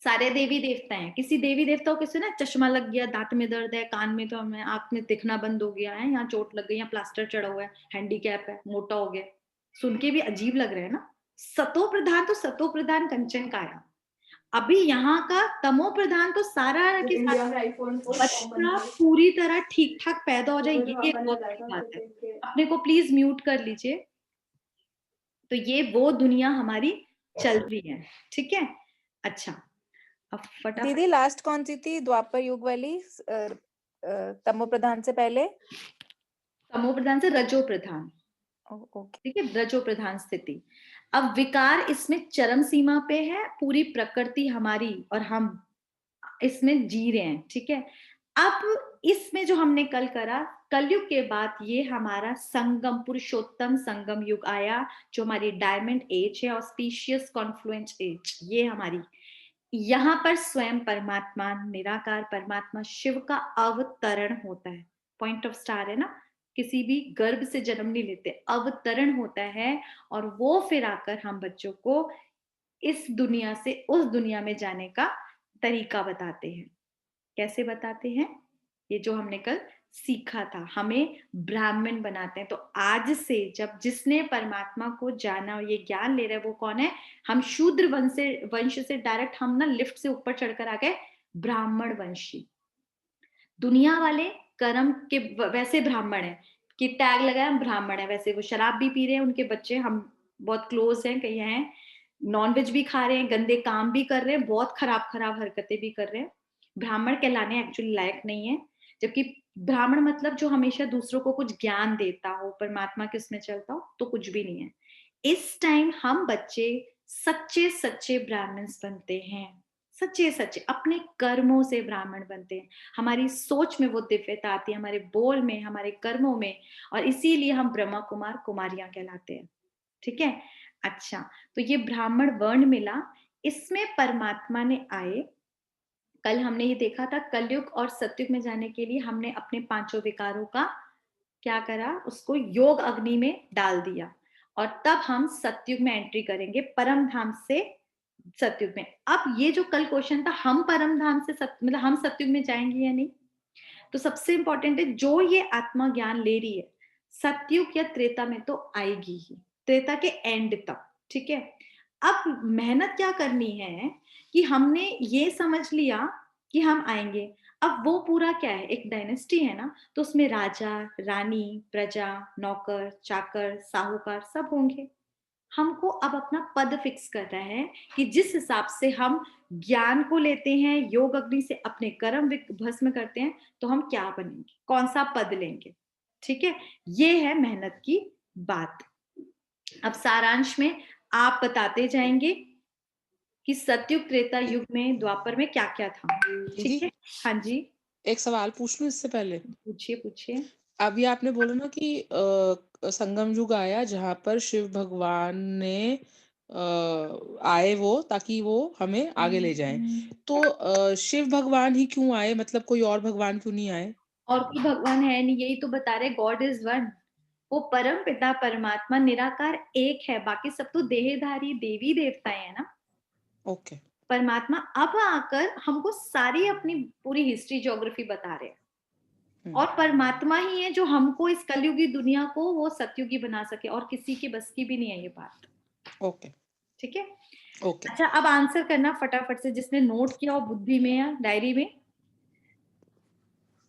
सारे देवी देवता हैं, किसी देवी देवता को किसी ना चश्मा लग गया, दांत में दर्द है, कान में तो हमें आंख में दिखना बंद हो गया है, यहाँ चोट लग गई, यहाँ प्लास्टर चढ़ा हुआ है, हैंडीकैप है, मोटा हो गया, सुन के भी अजीब लग रहा है ना। सतो प्रधान तो सतो प्रधान कंचन काया, अभी यहाँ का तमो प्रधान तो सारा के सारा बच्चा पूरी तरह ठीक ठाक पैदा हो जाए, ये एक बहुत बड़ी बात है। अपने को प्लीज म्यूट कर लीजिए। तो ये वो दुनिया हमारी चल रही है, ठीक है। अच्छा अब फटाफट, दीदी लास्ट कौन सी थी, द्वापर युग वाली, तमो प्रधान से पहले? तमो प्रधान से रजो प्रधान, ठीक है, रजो प्रधान स्थिति। अब विकार इसमें चरम सीमा पे है, पूरी प्रकृति हमारी और हम इसमें जी रहे हैं, ठीक है। अब इसमें जो हमने कल करा, कलयुग के बाद ये हमारा संगम, पुरुषोत्तम संगम युग आया, जो हमारी डायमंड एज है, ऑस्पिशियस कॉन्फ्लुएंस एज, ये हमारी, यहाँ पर स्वयं परमात्मा, निराकार परमात्मा शिव का अवतरण होता है। पॉइंट ऑफ स्टार है ना, किसी भी गर्भ से जन्म नहीं लेते, अवतरण होता है, और वो फिर आकर हम बच्चों को इस दुनिया से उस दुनिया में जाने का तरीका बताते हैं। कैसे बताते हैं, ये जो हमने कल सीखा था, हमें ब्राह्मण बनाते हैं। तो आज से जब जिसने परमात्मा को जाना और ये ज्ञान ले रहा है वो कौन है? हम शूद्र वंश से डायरेक्ट हम ना लिफ्ट से ऊपर चढ़कर आ गए ब्राह्मण वंशी। दुनिया वाले कर्म के वैसे ब्राह्मण है कि टैग लगाया हम ब्राह्मण है, वैसे वो शराब भी पी रहे हैं, उनके बच्चे हम बहुत क्लोज हैं, कई हैं, नॉनवेज भी खा रहे हैं, गंदे काम भी कर रहे हैं, बहुत खराब खराब हरकतें भी कर रहे हैं। ब्राह्मण कहलाने एक्चुअली लायक नहीं है। जबकि ब्राह्मण मतलब जो हमेशा दूसरों को कुछ ज्ञान देता हो, परमात्मा के उसमें चलता हो, तो कुछ भी नहीं है। इस टाइम हम बच्चे सच्चे सच्चे ब्राह्मण्स बनते हैं, सच्चे सच्चे अपने कर्मों से ब्राह्मण बनते हैं। हमारी सोच में वो दिव्यता आती है, हमारे बोल में, हमारे कर्मों में, और इसीलिए हम ब्रह्मा कुमार कुमारियां कहलाते हैं। ठीक है। अच्छा, तो ये ब्राह्मण वर्ण मिला, इसमें परमात्मा ने आए। कल हमने ये देखा था, कलयुग और सतयुग में जाने के लिए हमने अपने पांचों विकारों का क्या करा, उसको योग अग्नि में डाल दिया, और तब हम सतयुग में एंट्री करेंगे, परम धाम से सतयुग में। अब ये जो कल क्वेश्चन था, हम परम धाम से मतलब हम सतयुग में जाएंगे या नहीं, तो सबसे इंपॉर्टेंट है जो ये आत्मा ज्ञान ले रही है, सतयुग या त्रेता में तो आएगी ही, त्रेता के एंड तक। ठीक है। अब मेहनत क्या करनी है कि हमने ये समझ लिया कि हम आएंगे। अब वो पूरा क्या है, एक डायनेस्टी है ना, तो उसमें राजा, रानी, प्रजा, नौकर, चाकर, साहूकार सब होंगे। हमको अब अपना पद फिक्स करना है कि जिस हिसाब से हम ज्ञान को लेते हैं, योग अग्नि से अपने कर्म भस्म करते हैं, तो हम क्या बनेंगे, कौन सा पद लेंगे। ठीक है, ये है मेहनत की बात। अब सारांश में आप बताते जाएंगे कि सतयुग, त्रेता युग में, द्वापर में क्या क्या था। ठीक है। हाँ जी, एक सवाल पूछ लूं इससे पहले? पूछिए पूछिए। अभी आपने बोला ना कि संगम युग आया जहां पर शिव भगवान ने आए वो, ताकि वो हमें आगे ले जाएं। तो शिव भगवान ही क्यों आए, मतलब कोई और भगवान क्यों नहीं आए? और कोई भगवान है नहीं, यही तो बता रहे, गॉड इज वन। वो परम पिता परमात्मा निराकार एक है, बाकी सब तो देहधारी देवी देवताएं हैं ना। ओके। परमात्मा अब आकर हमको सारी अपनी पूरी हिस्ट्री, ज्योग्राफी बता रहे हैं, और परमात्मा ही है जो हमको इस कलयुगी दुनिया को वो सतयुगी बना सके, और किसी के बस की भी नहीं है ये बात। ओके। ठीक है। ओके। अच्छा, अब आंसर करना फटाफट से, जिसने नोट किया हो बुद्धि में या डायरी में।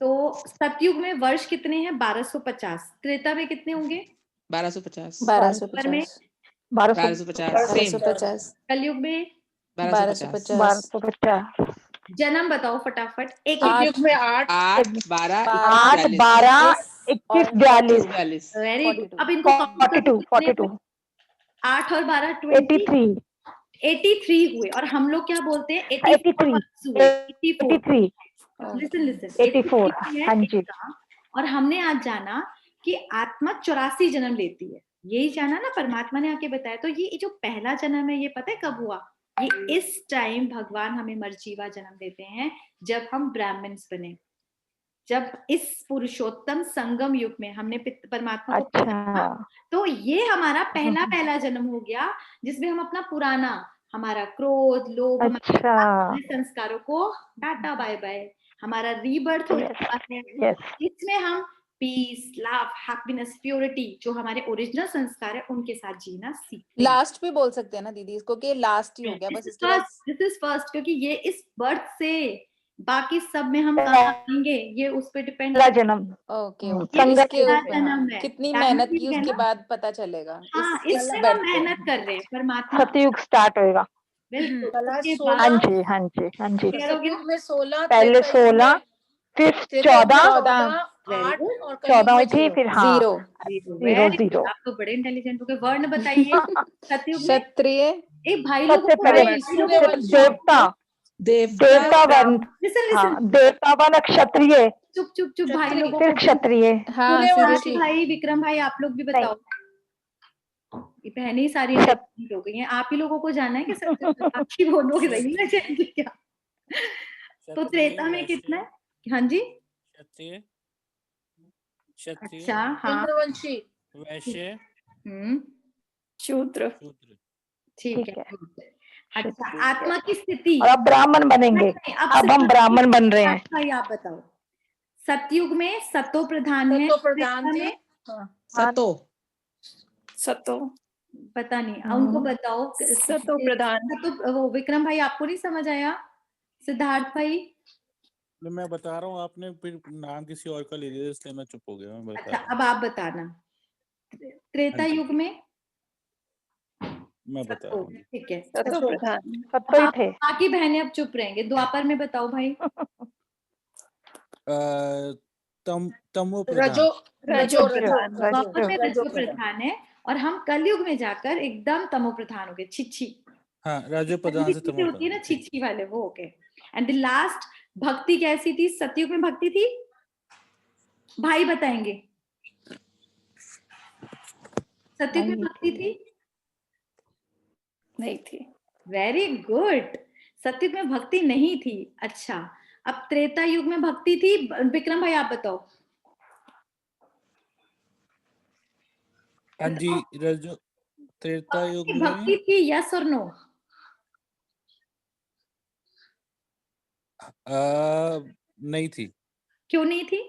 तो सतयुग में वर्ष कितने हैं? 1250। त्रेता में कितने होंगे? 1250। 1250 1250 कलयुग में 1250। 1250 जन्म बताओ फटाफट। एक सतयुग में 8 8 12 8 41 12 21 42 वेरी गुड। अब इनको काउंट करो, 42 8 और 12 20, 83 हुए। और हम लोग क्या बोलते हैं, 84। लिसन लिसन, 84 हाँ जी। और हमने आज जाना कि आत्मा 84 जन्म लेती है, यही जाना ना, परमात्मा ने आके बताया। तो ये जो पहला जन्म है, ये पता है कब हुआ? ये इस टाइम भगवान हमें मरजीवा जन्म देते हैं, जब हम ब्राह्मण्स बने, जब इस पुरुषोत्तम संगम युग में हमने परमात्मा को अच्छा। तो ये हमारा पहला जन्म हो गया, जिसमें हम अपना पुराना, हमारा क्रोध, लोभ, हमारे संस्कारों को टाटा बाय बाय, हमारा रीबर्थ होने के बाद में इसमें हम पीस, लव, हैप्पीनेस, प्योरिटी, जो हमारे ओरिजिनल संस्कार है, उनके साथ जीना सीखते हैं। लास्ट भी बोल सकते हैं ना दीदी इसको, कि लास्ट ही हो गया बस, इसके बाद दिस इज फर्स्ट, क्योंकि ये इस बर्थ से, बाकी सब में हम कहाँ आएंगे ये उस पे डिपेंड है। जन्म। ओके इसके कितनी मेहनत की उसके बाद पता चलेगा। हाँ, इसमें हम मेहनत कर रहे हैं, परमात्मा सतयुग स्टार्ट होएगा। बिल्कुल। हाँ जी हाँ जी हाँ जी। सतयुग में 16, पहले 16, फिर 14 हुई थी, फिर हाँ 0 आप तो बड़े इंटेलिजेंट हो गए। वर्ण बताइए सतयुग में। क्षत्रिय। एक भाई लोगों को देवता वर्ण, देवता वर्ण, क्षत्रिय। चुप चुप चुप भाई लोगों फिर क्षत्रिय। हाँ भाई विक्रम भाई, आप लोग भी बताओ। ये बहनें सारी इंटेलिजेंट हो गई हैं, आप ही लोगों को जाना है कि सब आप ही बोलोगे रही ना जाएंगे क्या? तो त्रेता में कितना है? हाँ जी, अच्छा हाँ, चंद्रवंशी, वैश्य, शूद्र। ठीक है। अच्छा, आत्मा की स्थिति। अब ब्राह्मण बनेंगे, अब हम ब्राह्मण बन रहे हैं। भाई आप बताओ, सतयुग में सतो प्रधान है, सतो प्रधान त्रेता थे। में हाँ। सतो पता नहीं, उनको बताओ। सतो प्रधान। सतो, वो विक्रम भाई आपको नहीं समझ आया? सिद्धार्थ भाई? मैं बता रहा हूँ, आपने फिर नाम किसी और का ले लिया इसलिए मैं चुप हो गया। मैं बता अच्छा, रहा अब आप बताना। त्रेता हाँ जी। युग में मैं बता रहा हूँ। ठीक है, सतो प्रधान। सत्तो ही थे। बाकी बहनें अब चुप रहेंगे। द्वापर में बताओ भाई। तमो प्रधान। रजो द्वापर में रजो रजो प्रधान है और हम कलयुग में जाकर एकदम तमो प्रधान हो गए, छिछी। हाँ, रजो प्रधान से तमो होती है ना, प्रधान। छिछी वाले, वो हो गए। एंड द लास्ट भक्ति कैसी थी? सतयुग में भक्ति थी, भाई बताएंगे। सतयुग में भक्ति थी? नहीं थी। वेरी गुड, सतयुग में भक्ति नहीं थी। अच्छा, अब त्रेता युग में भक्ति थी। विक्रम भाई आप बताओ। हाँ जी, रजो त्रेता युग में भक्ति थी, यस और नो? नहीं थी। क्यों नहीं थी?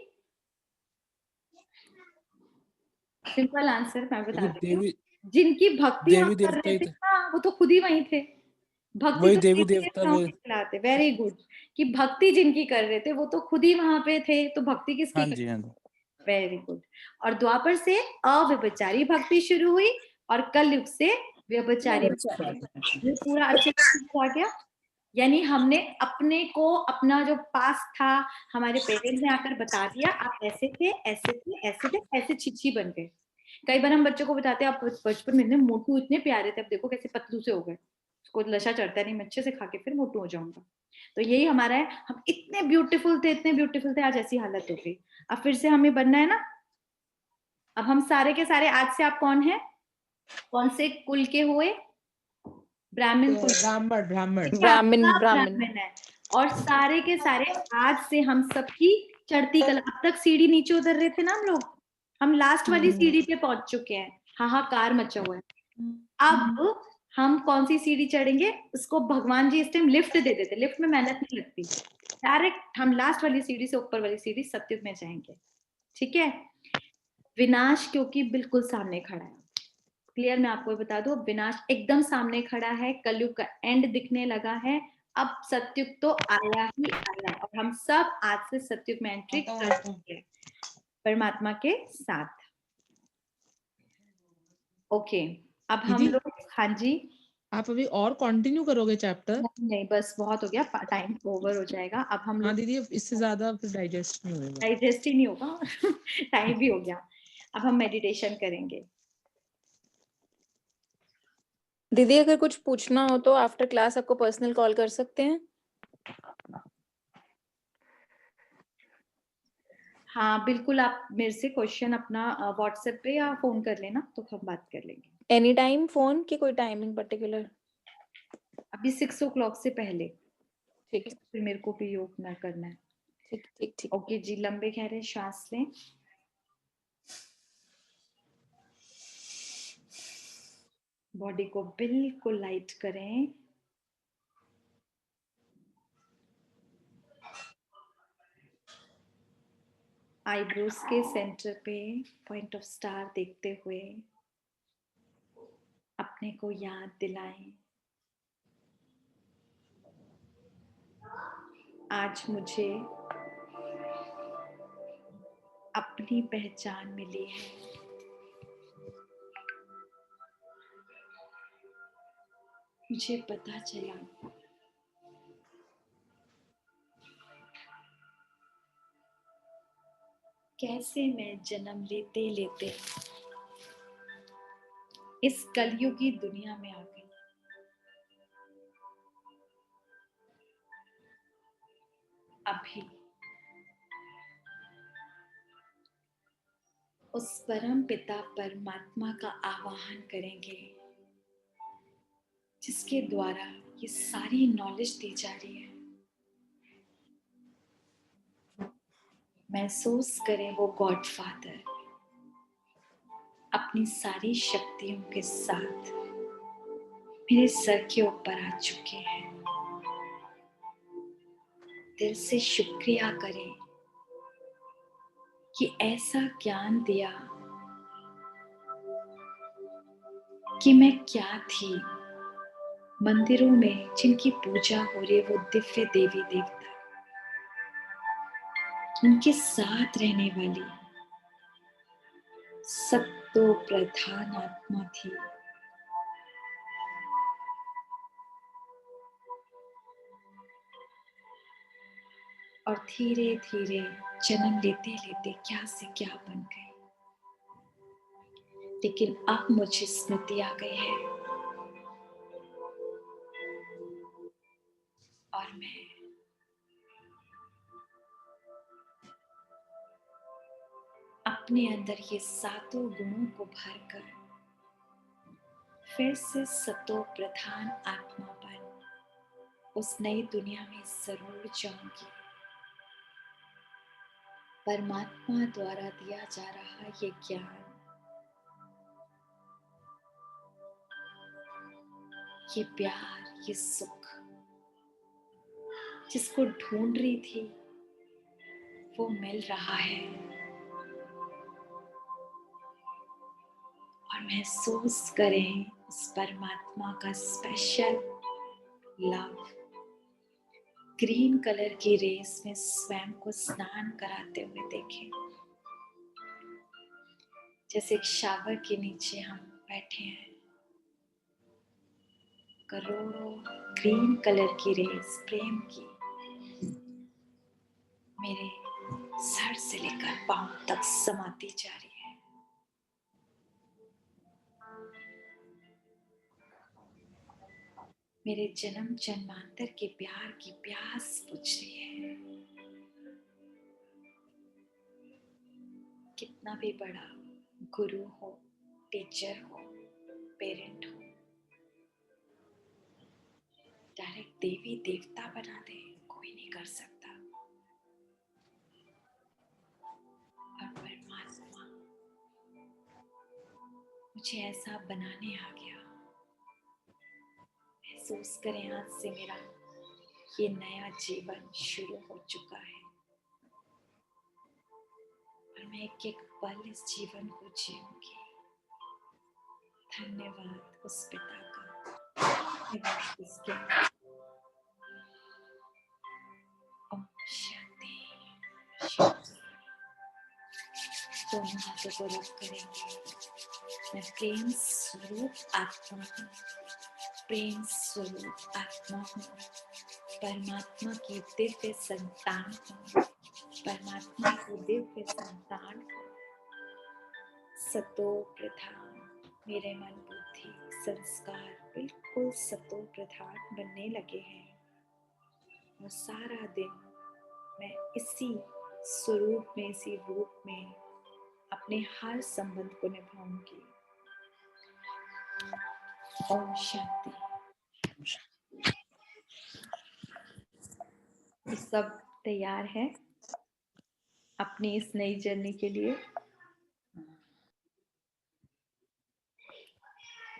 सिंपल आंसर मैं बता देती हूँ। जिनकी भक्ति हम देवी कर देवता रहे ही थे थे। हाँ, वो तो खुद ही वहीं थे। भक्ति वही तो देवी देवता वो। खिलाते। वेरी गुड, कि भक्ति जिनकी कर रहे थे वो तो खुद ही वहां पे थे, तो भक्ति किसकी? हाँ जी, हाँ जी। Very good. और द्वापर से अव्यभिचारी भक्ति शुरू हुई और कलयुग से व्यभिचारी भक्ति। ये पूरा अच्छे से समझ आ गया। यानी हमने अपने को, अपना जो पास था, हमारे पेरेंट्स ने आकर बता दिया, आप ऐसे थे, ऐसे थे, ऐसे थे, ऐसे छिछी बन गए। कई बार हम बच्चों को बताते हैं, आप बचपन में इतने मोटू, इतने प्यारे थे, अब देखो कैसे पतलू से हो गए। उसको नशा चढ़ता नहीं, मैं अच्छे से खा के फिर मोटू हो जाऊंगा। तो यही हमारा है, हम इतने ब्यूटीफुल थे, इतने ब्यूटीफुल थे, आज ऐसी हालत हो गई। अब फिर से हमें बनना है ना। अब हम सारे के सारे, आज से आप कौन है, कौन से कुल के हुए? ब्राह्मण कुल। ब्राह्मण है। और सारे के सारे आज से हम सबकी चढ़ती कला। अब तक सीढ़ी नीचे उतर रहे थे ना हम लोग, हम लास्ट वाली सीढ़ी पे पहुंच चुके हैं। हाहाकार मचा हुआ है। अब हम कौन सी सीढ़ी चढ़ेंगे? उसको भगवान जी इस टाइम लिफ्ट दे देते। लिफ्ट में मेहनत नहीं लगती, डायरेक्ट हम लास्ट वाली सीढ़ी से ऊपर वाली सीढ़ी सतयुग में जाएंगे। ठीक है। विनाश क्योंकि बिल्कुल सामने खड़ा है। क्लियर, मैं आपको बता दूं, विनाश एकदम सामने खड़ा है, कलयुग का एंड दिखने लगा है। अब सतयुग तो आया ही आया, और हम सब आज से सतयुग में एंट्री कर चुके हैं परमात्मा के साथ। ओके, अब हम लोग, हाँ जी, आप अभी और कंटिन्यू करोगे चैप्टर? नहीं बस बहुत हो गया, टाइम ओवर हो जाएगा। अब हम लोग, दीदी इससे ज्यादा फिर डाइजेस्ट नहीं होगा। डाइजेस्ट ही नहीं होगा टाइम भी हो गया। अब हम मेडिटेशन करेंगे। दीदी अगर कुछ पूछना हो तो आफ्टर क्लास आपको पर्सनल कॉल कर सकते हैं। हाँ बिल्कुल, आप मेरे से क्वेश्चन अपना व्हाट्सएप पे या फोन कर लेना, तो हम बात कर लेंगे। एनी टाइम फोन की कोई टाइमिंग पर्टिकुलर? अभी 6 o'clock से पहले। ठीक है, फिर मेरे को भी योग ना करना है। ठीक ठीक ठीक। ओके जी, लंबे गहरे सांस लें। बॉडी को बिल्कुल लाइट करें। आईब्रोज के सेंटर पे पॉइंट ऑफ स्टार देखते हुए अपने को याद दिलाएं, आज मुझे अपनी पहचान मिली है। मुझे पता चला कैसे मैं जन्म लेते लेते इस कलयुगी दुनिया में आ गई। अभी उस परम पिता परमात्मा का आवाहन करेंगे जिसके द्वारा ये सारी नॉलेज दी जा रही है। महसूस करें वो गॉड फादर अपनी सारी शक्तियों के साथ मेरे सर के ऊपर आ चुके हैं। दिल से शुक्रिया करें कि ऐसा ज्ञान दिया कि मैं क्या थी। मंदिरों में जिनकी पूजा हो रही है वो दिव्य देवी देवता, उनके साथ रहने वाली सत्तो प्रधान आत्मा थी। और धीरे धीरे जन्म लेते लेते क्या से क्या बन गई। लेकिन अब मुझे स्मृति आ गई है और मैं अपने अंदर ये सातों गुणों को भरकर फिर से सतो प्रधान आत्मा बन उस नई दुनिया में जरूर जाऊंगी। परमात्मा द्वारा दिया जा रहा ये ज्ञान, ये प्यार, ये सुख जिसको ढूंढ रही थी वो मिल रहा है। और महसूस करें उस परमात्मा का स्पेशल लव। ग्रीन कलर की रेस में स्वयं को स्नान कराते हुए देखें, जैसे एक शावर के नीचे हम बैठे हैं। करोड़ों ग्रीन कलर की रेस प्रेम की मेरे सर से लेकर पांव तक समाती जा रही है। मेरे जन्म जन्मांतर के प्यार की प्यास बुझ रही है। कितना भी बड़ा गुरु हो, टीचर हो, पेरेंट हो, डायरेक्ट देवी देवता बना दे कोई नहीं कर सकता। और परमात्मा मुझे ऐसा बनाने आ गया। महसूस करें आज से मेरा ये नया जीवन शुरू हो चुका है और मैं एक एक पल इस जीवन को जीऊंगी। धन्यवाद उस पिता का, धन्यवाद उसके। ओम शांति शांति। दोनों हाथों को रब करेंगे। मैं प्रेम स्वरूप आत्मा हूँ, प्रेम स्वरूप आत्मा हूँ, परमात्मा की दिव्य संतान हूँ, परमात्मा की दिव्य संतान हूँ। सतो प्रधान मेरे मन बुद्धि संस्कार बिल्कुल सतो प्रधान बनने लगे हैं और सारा दिन मैं इसी स्वरूप में, इसी रूप में अपने हर संबंध को निभाऊंगी। ओम शांति। सब तैयार है अपनी इस नई जर्नी के लिए?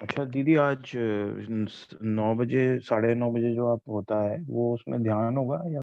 अच्छा दीदी, आज 9 बजे 9:30 बजे जो आप होता है वो उसमें ध्यान होगा या